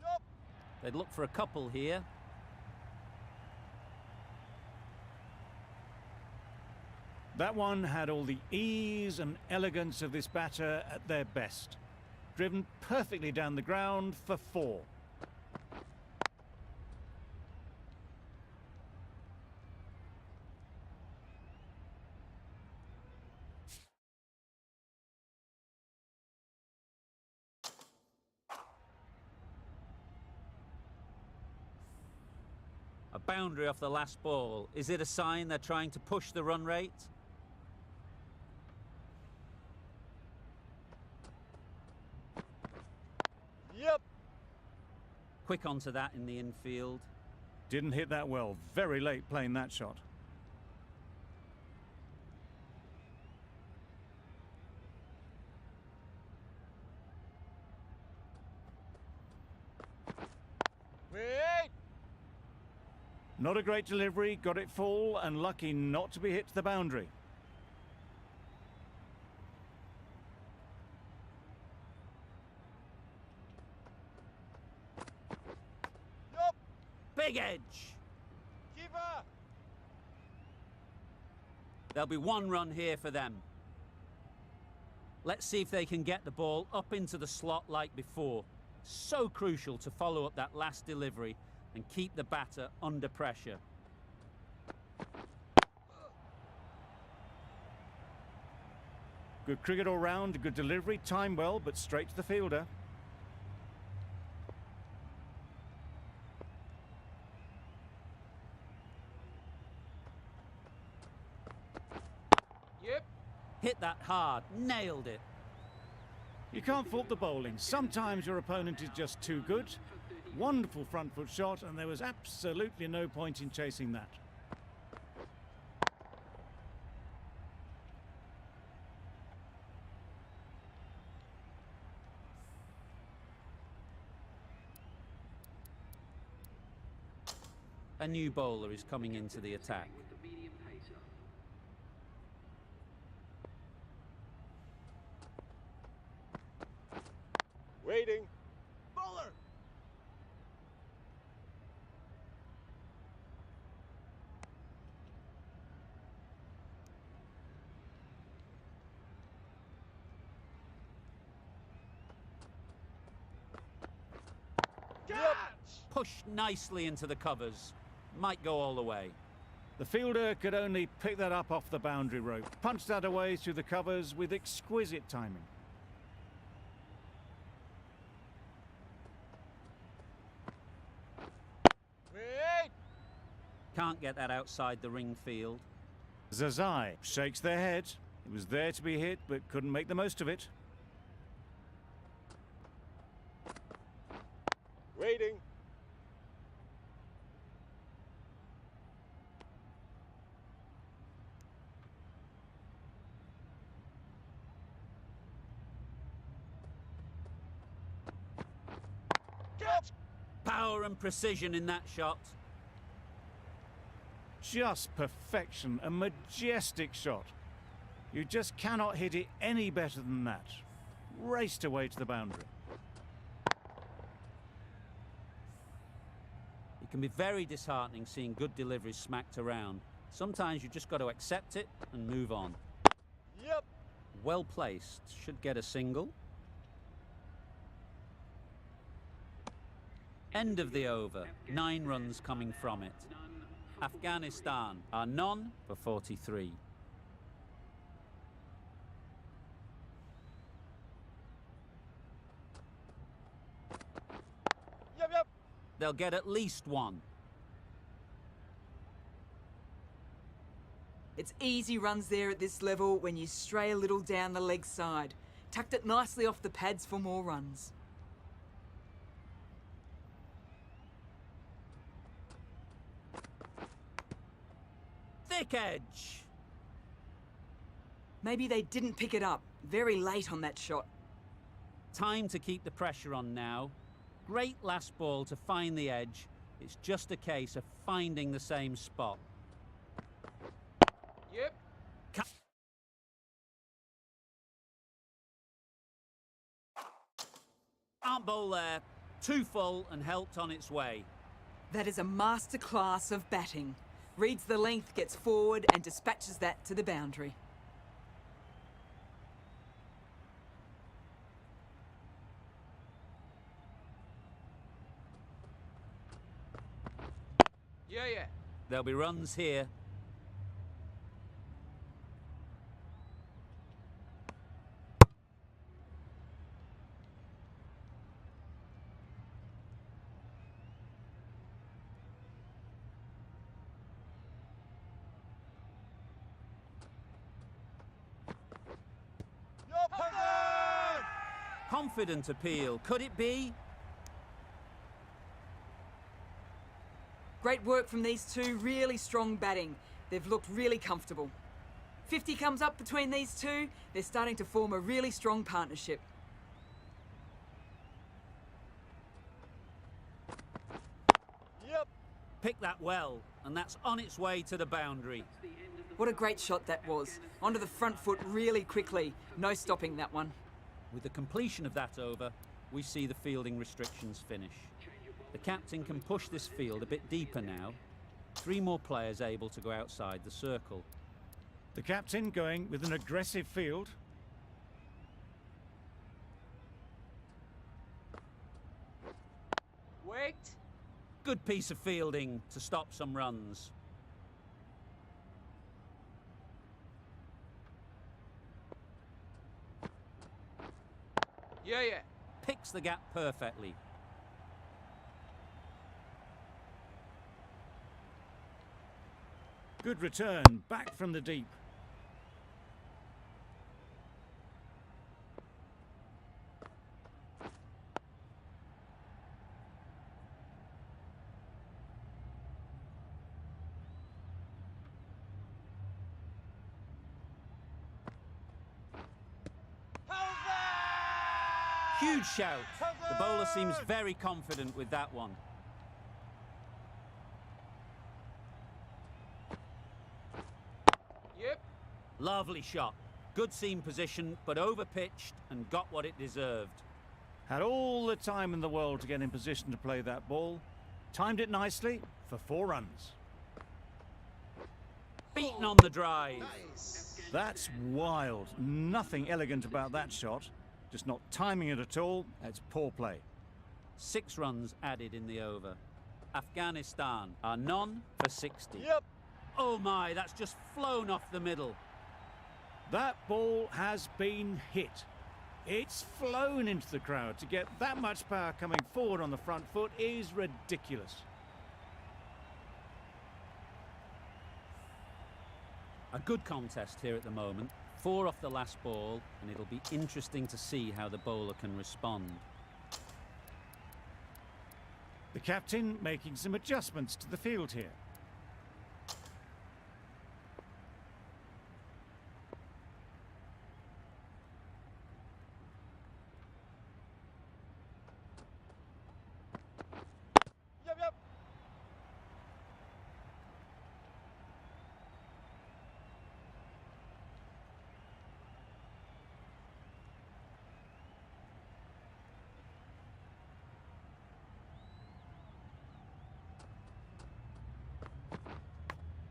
Yup. They'd look for a couple here. That one had all the ease and elegance of this batter at their best. Driven perfectly down the ground for 4. A boundary off the last ball. Is it a sign they're trying to push the run rate? Yep. Quick onto that in the infield. Didn't hit that well. Very late playing that shot. Wait. Not a great delivery, got it full and lucky not to be hit to the boundary. Yup. Big edge. Keeper. There'll be 1 run here for them. Let's see if they can get the ball up into the slot like before. So crucial to follow up that last delivery and keep the batter under pressure. Good cricket all round, good delivery, timed well, but straight to the fielder. Yep. Hit that hard, nailed it. You can't fault the bowling. Sometimes your opponent is just too good. Wonderful front foot shot, and there was absolutely no point in chasing that. A new bowler is coming into the attack. Waiting. Bowler. Catch. Push nicely into the covers. Might go all the way. The fielder could only pick that up off the boundary rope. Punched that away through the covers with exquisite timing. Wait. Can't get that outside the ring field. Zazai shakes their head. It was there to be hit, but couldn't make the most of it. Waiting. Catch. Power and precision in that shot. Just perfection, a majestic shot. You just cannot hit it any better than that. Raced away to the boundary. It can be very disheartening seeing good deliveries smacked around. Sometimes you just got to accept it and move on. Yep. Well placed. Should get a single. End of the over, 9 runs coming from it. Afghanistan are none for 43. Yep. They'll get at least 1. It's easy runs there at this level when you stray a little down the leg side. Tucked it nicely off the pads for more runs. Thick edge. Maybe they didn't pick it up. Very late on that shot. Time to keep the pressure on now. Great last ball to find the edge. It's just a case of finding the same spot. Yep. Can't bowl there. Too full and helped on its way. That is a masterclass of batting. Reads the length, gets forward and dispatches that to the boundary. Yeah. There'll be runs here. Confident appeal. Could it be? Great work from these two, really strong batting. They've looked really comfortable. 50 comes up between these two. They're starting to form a really strong partnership. Yep. Picked that well, and that's on its way to the boundary. What a great shot that was. Onto the front foot really quickly. No stopping that one. With the completion of that over, we see the fielding restrictions finish. The captain can push this field a bit deeper now. 3 more players able to go outside the circle. The captain going with an aggressive field. Wait. Good piece of fielding to stop some runs. Yeah. Picks the gap perfectly. Good return, back from the deep. Huge shout. The bowler seems very confident with that one. Yep. Lovely shot. Good seam position, but over-pitched and got what it deserved. Had all the time in the world to get in position to play that ball. Timed it nicely for 4 runs. Beaten on the drive. That's wild. Nothing elegant about that shot. Just not timing it at all. That's poor play. 6 runs added in the over. Afghanistan are none for 60. Yep. Oh my, that's just flown off the middle. That ball has been hit. It's flown into the crowd. To get that much power coming forward on the front foot is ridiculous. A good contest here at the moment. 4 off the last ball, and it'll be interesting to see how the bowler can respond. The captain making some adjustments to the field here. Yep.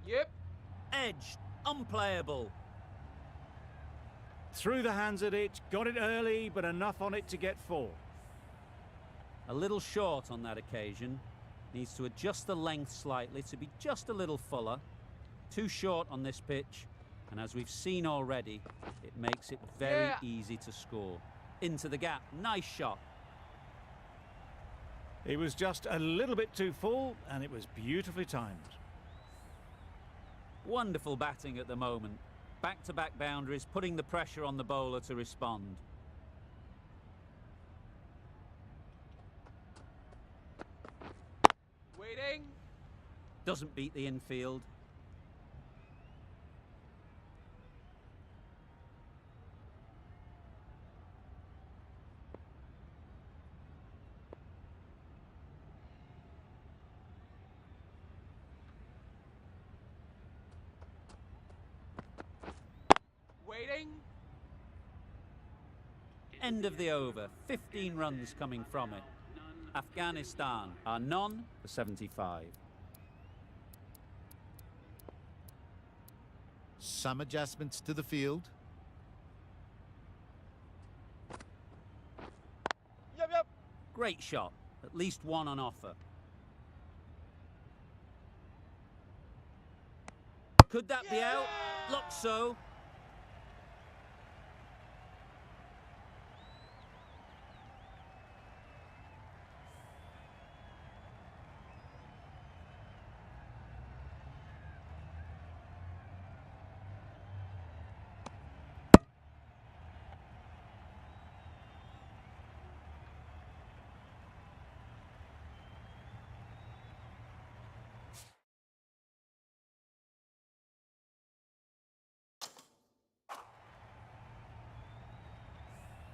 Yep. Edged, unplayable. Through the hands at it, got it early, but enough on it to get 4. A little short on that occasion. Needs to adjust the length slightly to be just a little fuller. Too short on this pitch, and as we've seen already, it makes it very easy to score. Into the gap, nice shot. He was just a little bit too full, and it was beautifully timed. Wonderful batting at the moment. Back-to-back boundaries, putting the pressure on the bowler to respond. Waiting. Doesn't beat the infield. Waiting. End of the over. 15 runs coming from it. Afghanistan are none for 75. Some adjustments to the field. Yep. Great shot. At least one on offer. Could that be out? Looks so.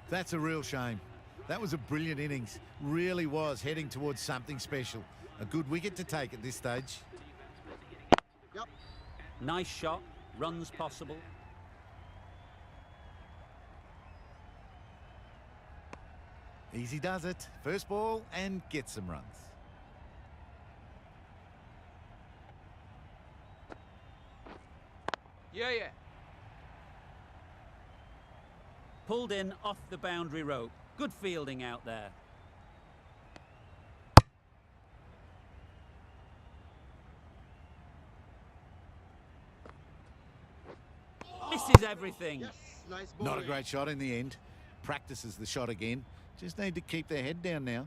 That's a real shame. That was a brilliant innings. Really was heading towards something special. A good wicket to take at this stage. Yep. Nice shot. Runs possible. Easy does it. First ball and gets some runs. Yeah. Pulled in off the boundary rope. Good fielding out there. Misses everything. Yes. Nice ball. Not a great shot in the end. Practices the shot again. Just need to keep their head down now.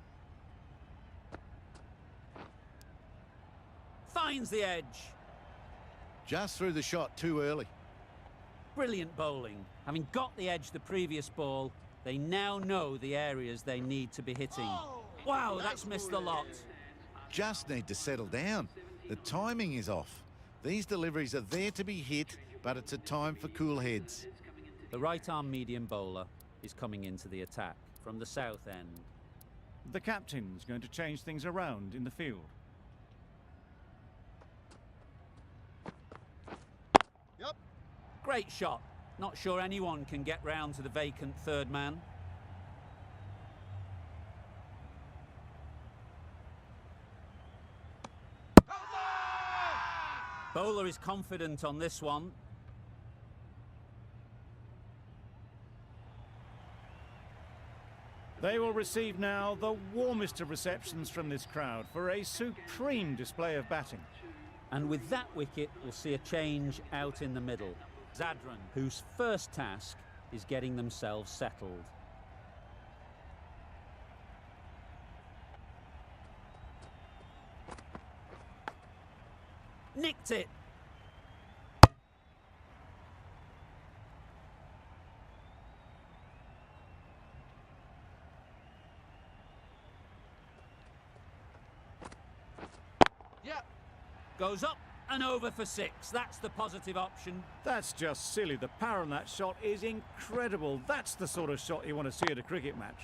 Finds the edge. Just threw the shot too early. Brilliant bowling. Having got the edge the previous ball, they now know the areas they need to be hitting. Wow, that's missed a lot. Just need to settle down. The timing is off. These deliveries are there to be hit, but it's a time for cool heads. The right-arm medium bowler is coming into the attack from the south end. The captain's going to change things around in the field. Yep. Great shot. Not sure anyone can get round to the vacant third man. Bowler is confident on this one. They will receive now the warmest of receptions from this crowd for a supreme display of batting. And with that wicket, we'll see a change out in the middle. Zadran, whose first task is getting themselves settled. Nicked it. Yeah. Goes up and over for 6. That's the positive option. That's just silly. The power on that shot is incredible. That's the sort of shot you want to see at a cricket match.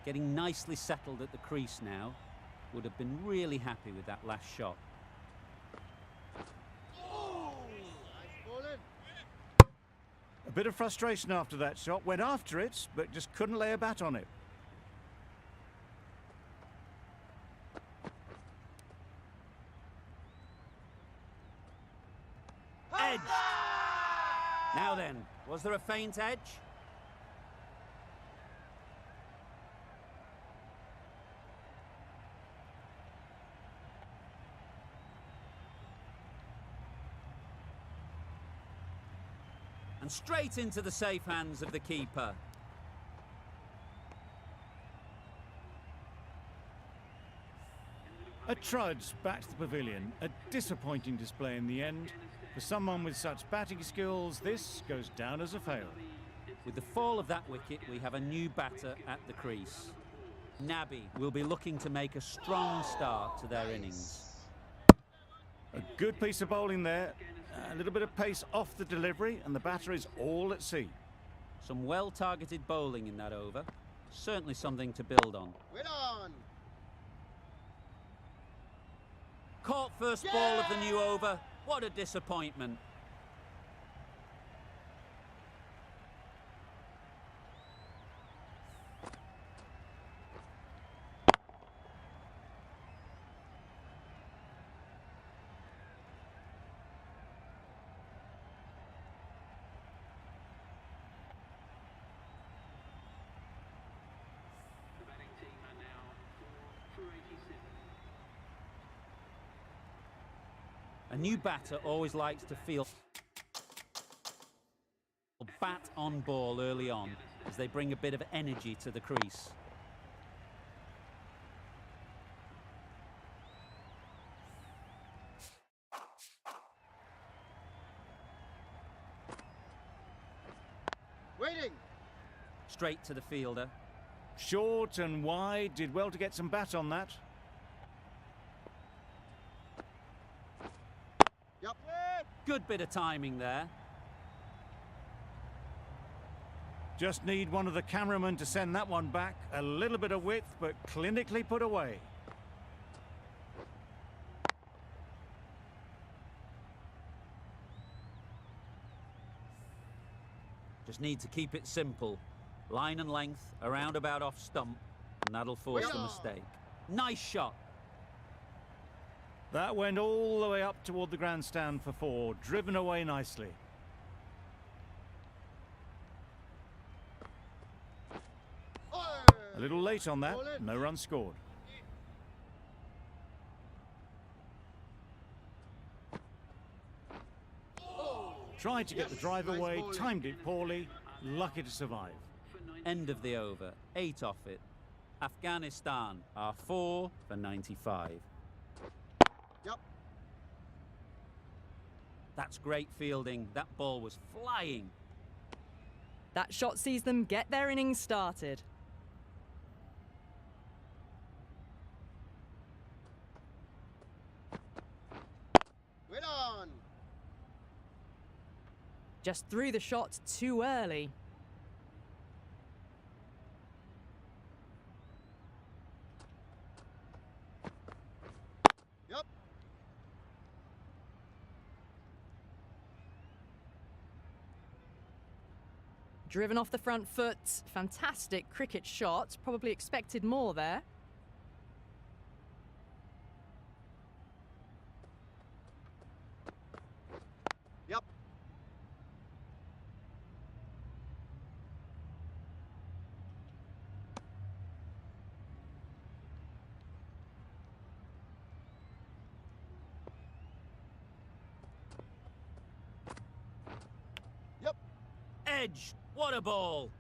Getting nicely settled at the crease now. Would have been really happy with that last shot. A bit of frustration after that shot. Went after it, but just couldn't lay a bat on it. Edge. Now then, Was there a faint edge? And straight into the safe hands of the keeper. A trudge back to the pavilion. A disappointing display in the end. For someone with such batting skills, this goes down as a fail. With the fall of that wicket, we have a new batter at the crease. Nabi will be looking to make a strong start to their innings. A good piece of bowling there. A little bit of pace off the delivery, and the batter is all at sea. Some well-targeted bowling in that over. Certainly something to build on. Wait on. Caught first ball of the new over. What a disappointment. A new batter always likes to feel bat on ball early on as they bring a bit of energy to the crease. Waiting. Straight to the fielder. Short and wide, did well to get some bat on that. Yep. Good bit of timing there. Just need one of the cameramen to send that one back. A little bit of width, but clinically put away. Just need to keep it simple. Line and length, around about off stump, and that'll force the mistake. Nice shot. That went all the way up toward the grandstand for 4, driven away nicely. A little late on that, no run scored. Tried to get the drive away, timed it poorly, lucky to survive. End of the over, 8 off it. Afghanistan are 4 for 95. Yep. That's great fielding. That ball was flying. That shot sees them get their innings started. Wait on. Just threw the shot too early. Yep. Driven off the front foot. Fantastic cricket shot. Probably expected more there. Yep. Yep. Edge. What a ball.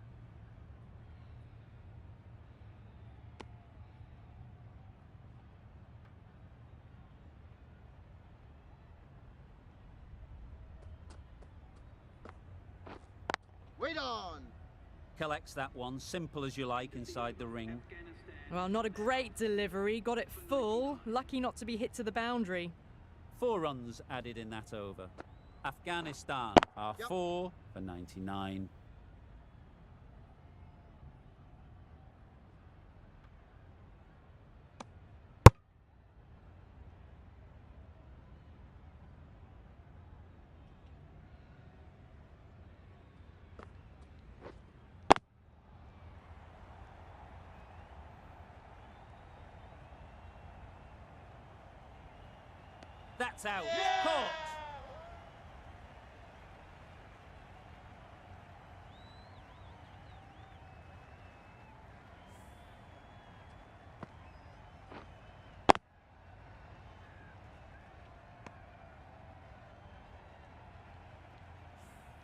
Wait on. Collects that one, simple as you like, inside the ring. Well, not a great delivery. Got it full. Lucky not to be hit to the boundary. 4 runs added in that over. Afghanistan are 4 for 99. That's out. Caught.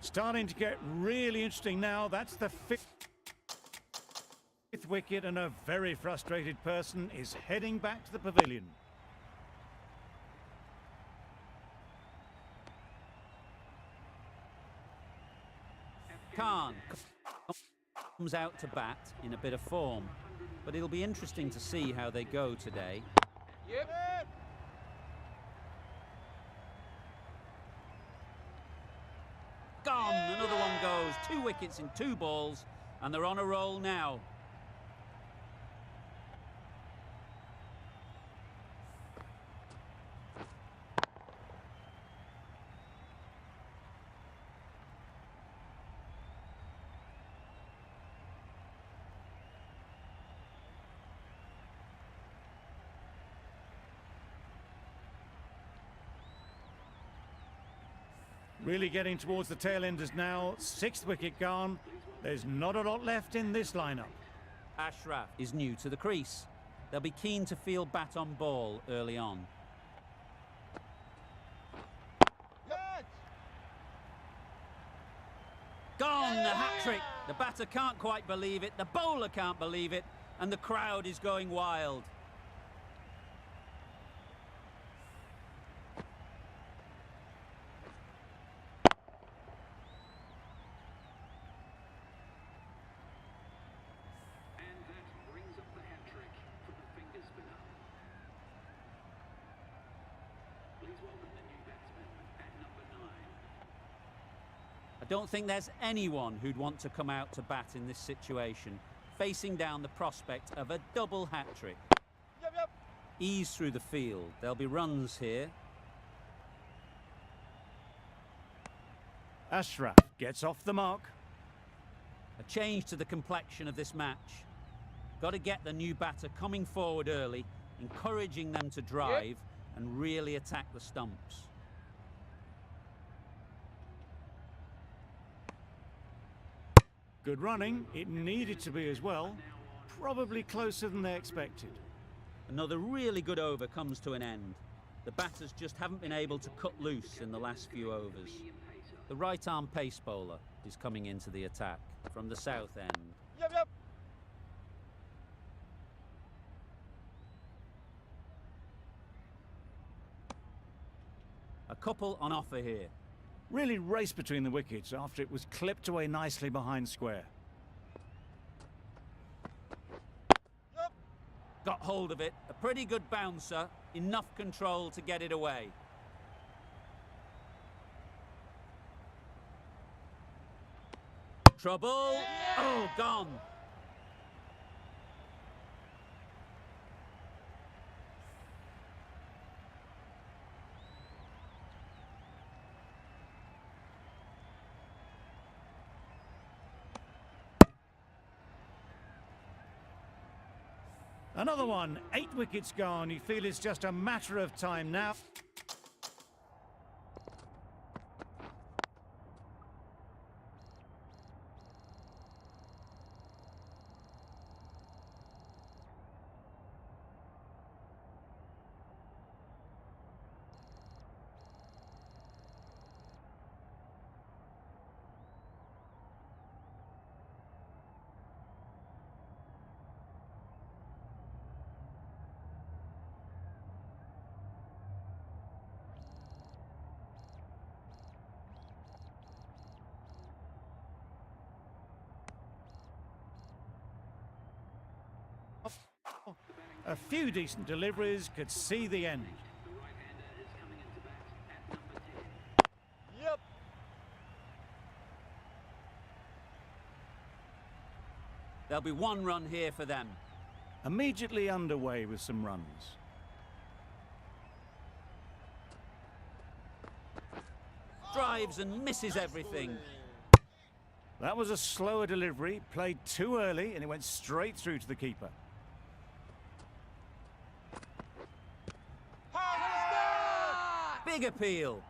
Starting to get really interesting now. That's the fifth wicket, and a very frustrated person is heading back to the pavilion. Khan comes out to bat in a bit of form, but it'll be interesting to see how they go today. Yep. Gone! Another one goes. 2 wickets in 2 balls, and they're on a roll now. Really getting towards the tail enders now. 6th wicket gone. There's not a lot left in this lineup. Ashraf is new to the crease. They'll be keen to feel bat on ball early on. Yes. Gone! A hat-trick. The batter can't quite believe it, the bowler can't believe it, and the crowd is going wild. I don't think there's anyone who'd want to come out to bat in this situation, facing down the prospect of a double hat-trick. Yep. Ease through the field. There'll be runs here. Ashraf gets off the mark. A change to the complexion of this match. Got to get the new batter coming forward early, encouraging them to drive and really attack the stumps. Good running. It needed to be as well. Probably closer than they expected. Another really good over comes to an end. The batters just haven't been able to cut loose in the last few overs. The right-arm pace bowler is coming into the attack from the south end. Yep. A couple on offer here. Really raced between the wickets after it was clipped away nicely behind square. Yep. Got hold of it. A pretty good bouncer. Enough control to get it away. Trouble. Oh, gone. Another one. 8 wickets gone. You feel it's just a matter of time now. A few decent deliveries could see the end. Yep. There'll be 1 run here for them. Immediately underway with some runs. Drives and misses everything. That was a slower delivery, played too early, and it went straight through to the keeper. Big appeal.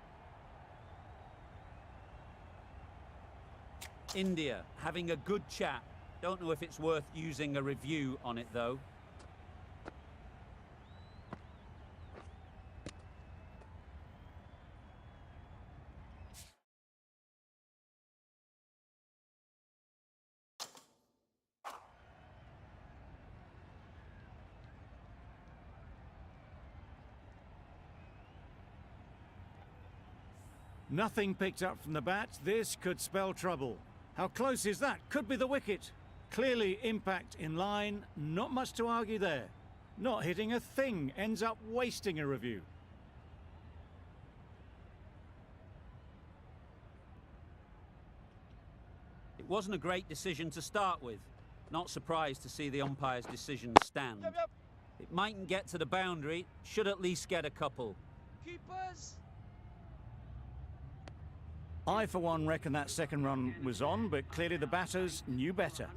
India having a good chat. Don't know if it's worth using a review on it though. Nothing picked up from the bat. This could spell trouble. How close is that? Could be the wicket. Clearly impact in line. Not much to argue there. Not hitting a thing. Ends up wasting a review. It wasn't a great decision to start with. Not surprised to see the umpire's decision stand. Yep, yep. It mightn't get to the boundary, should at least get a couple. Keepers. I, for one, reckon that second run was on, but clearly the batters knew better.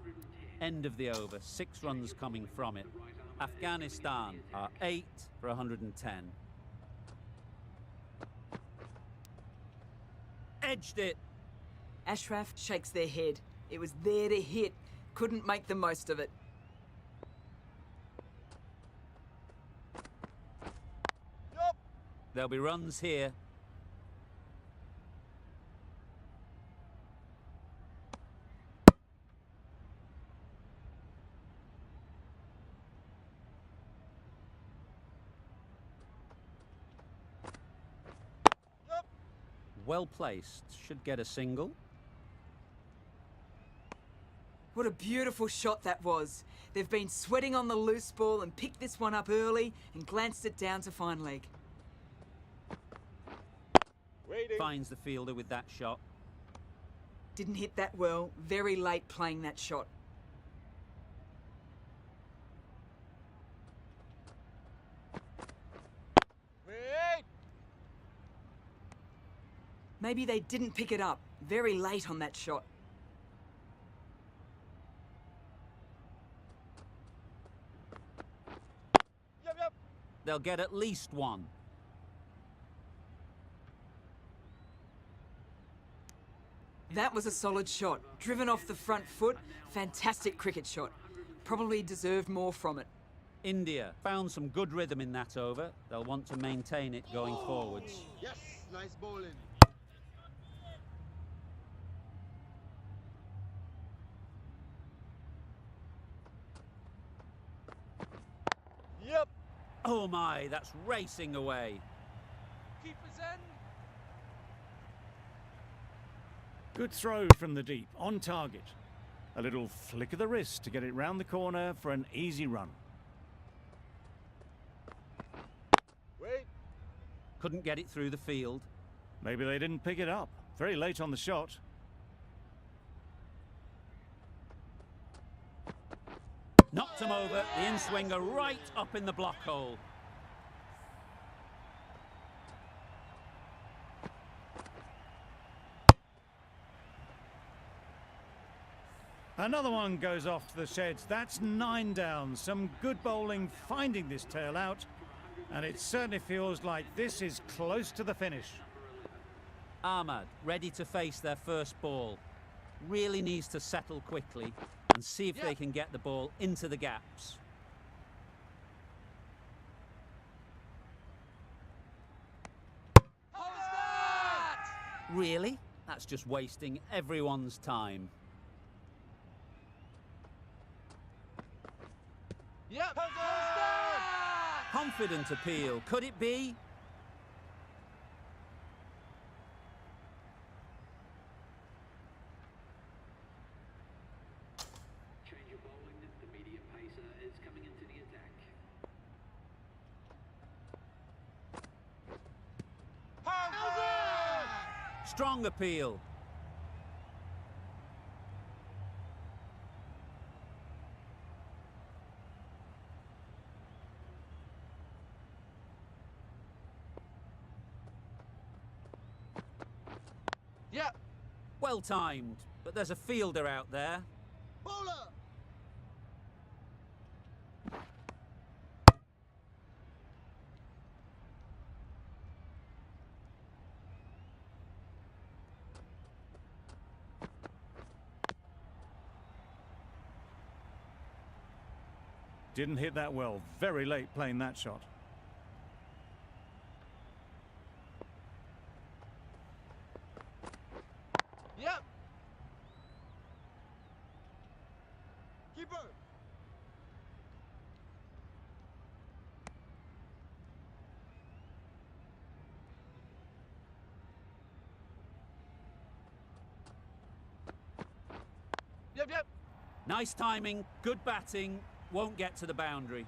End of the over, 6 runs coming from it. Afghanistan are 8 for 110. Edged it. Ashraf shakes their head. It was there to hit. Couldn't make the most of it. Yup. There'll be runs here. Yup. Well placed, should get a single. What a beautiful shot that was. They've been sweating on the loose ball and picked this one up early and glanced it down to fine leg. Waiting. Finds the fielder with that shot. Didn't hit that well. Very late playing that shot. Wait. Maybe they didn't pick it up. Very late on that shot. Yep, yep. They'll get at least one. That was a solid shot. Driven off the front foot. Fantastic cricket shot. Probably deserved more from it. India found some good rhythm in that over. They'll want to maintain it going forwards. Yes, nice bowling. Yep. Oh my, that's racing away. Keepers end. Good throw from the deep, on target. A little flick of the wrist to get it round the corner for an easy run. Wait. Couldn't get it through the field. Maybe they didn't pick it up. Very late on the shot. Knocked him over, the in-swinger right up in the block hole. Another one goes off to the sheds. That's 9 down. Some good bowling finding this tail out. And it certainly feels like this is close to the finish. Ahmad ready to face their first ball. Really needs to settle quickly and see if they can get the ball into the gaps. How's that? Really? That's just wasting everyone's time. Yep. How's that? Confident appeal, could it be? Change of bowling. The medium pacer is coming into the attack. How's that? Strong appeal. Yep. Well timed, but there's a fielder out there. Bowler. Didn't hit that well. Very late playing that shot. Yep. Keeper. Yep. Nice timing, good batting, won't get to the boundary.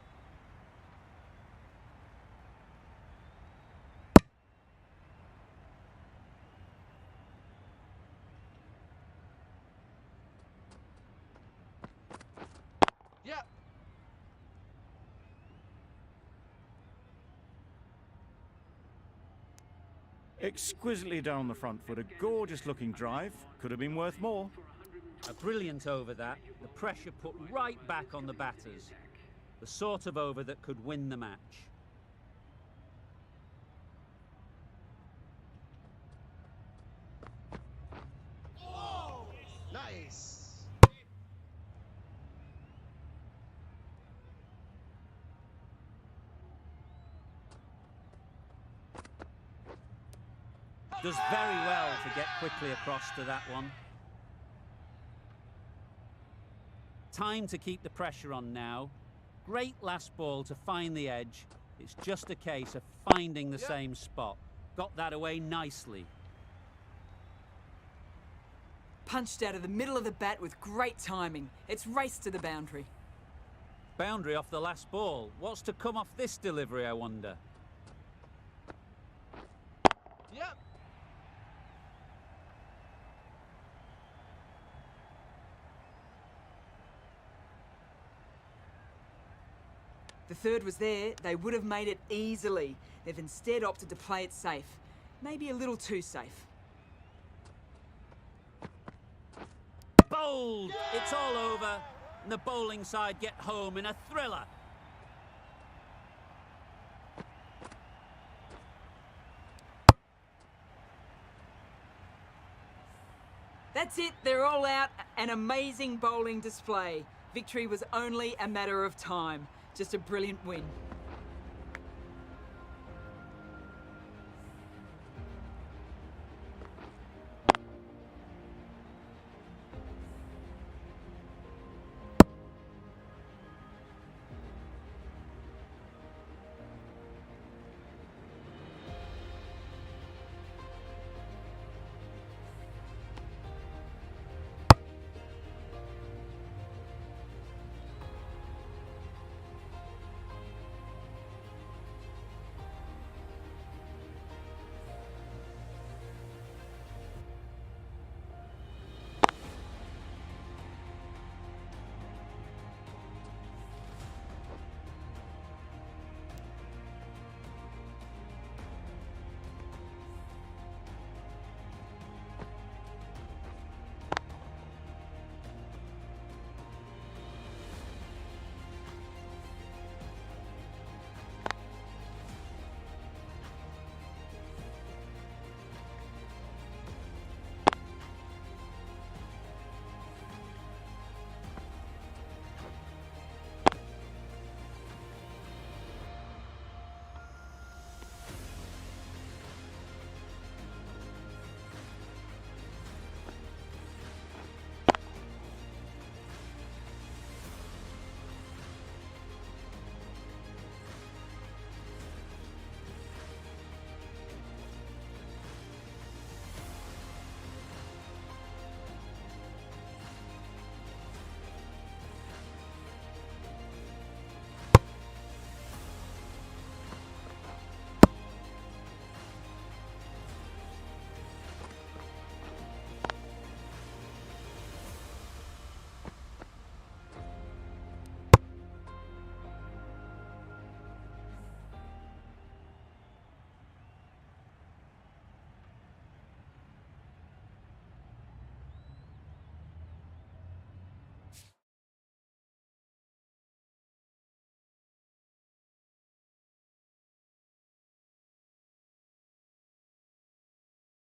Yep. Exquisitely down the front foot, a gorgeous looking drive. Could have been worth more. A brilliant over that, the pressure put right back on the batters. The sort of over that could win the match. Nice. Does very well to get quickly across to that one. Time to keep the pressure on now. Great last ball to find the edge. It's just a case of finding the same spot. Got that away nicely. Punched out of the middle of the bat with great timing. It's raced to the boundary. Boundary off the last ball. What's to come off this delivery, I wonder? Yep. The third was there, they would have made it easily. They've instead opted to play it safe. Maybe a little too safe. Bowled! It's all over. And the bowling side get home in a thriller. That's it, they're all out. An amazing bowling display. Victory was only a matter of time. Just a brilliant win.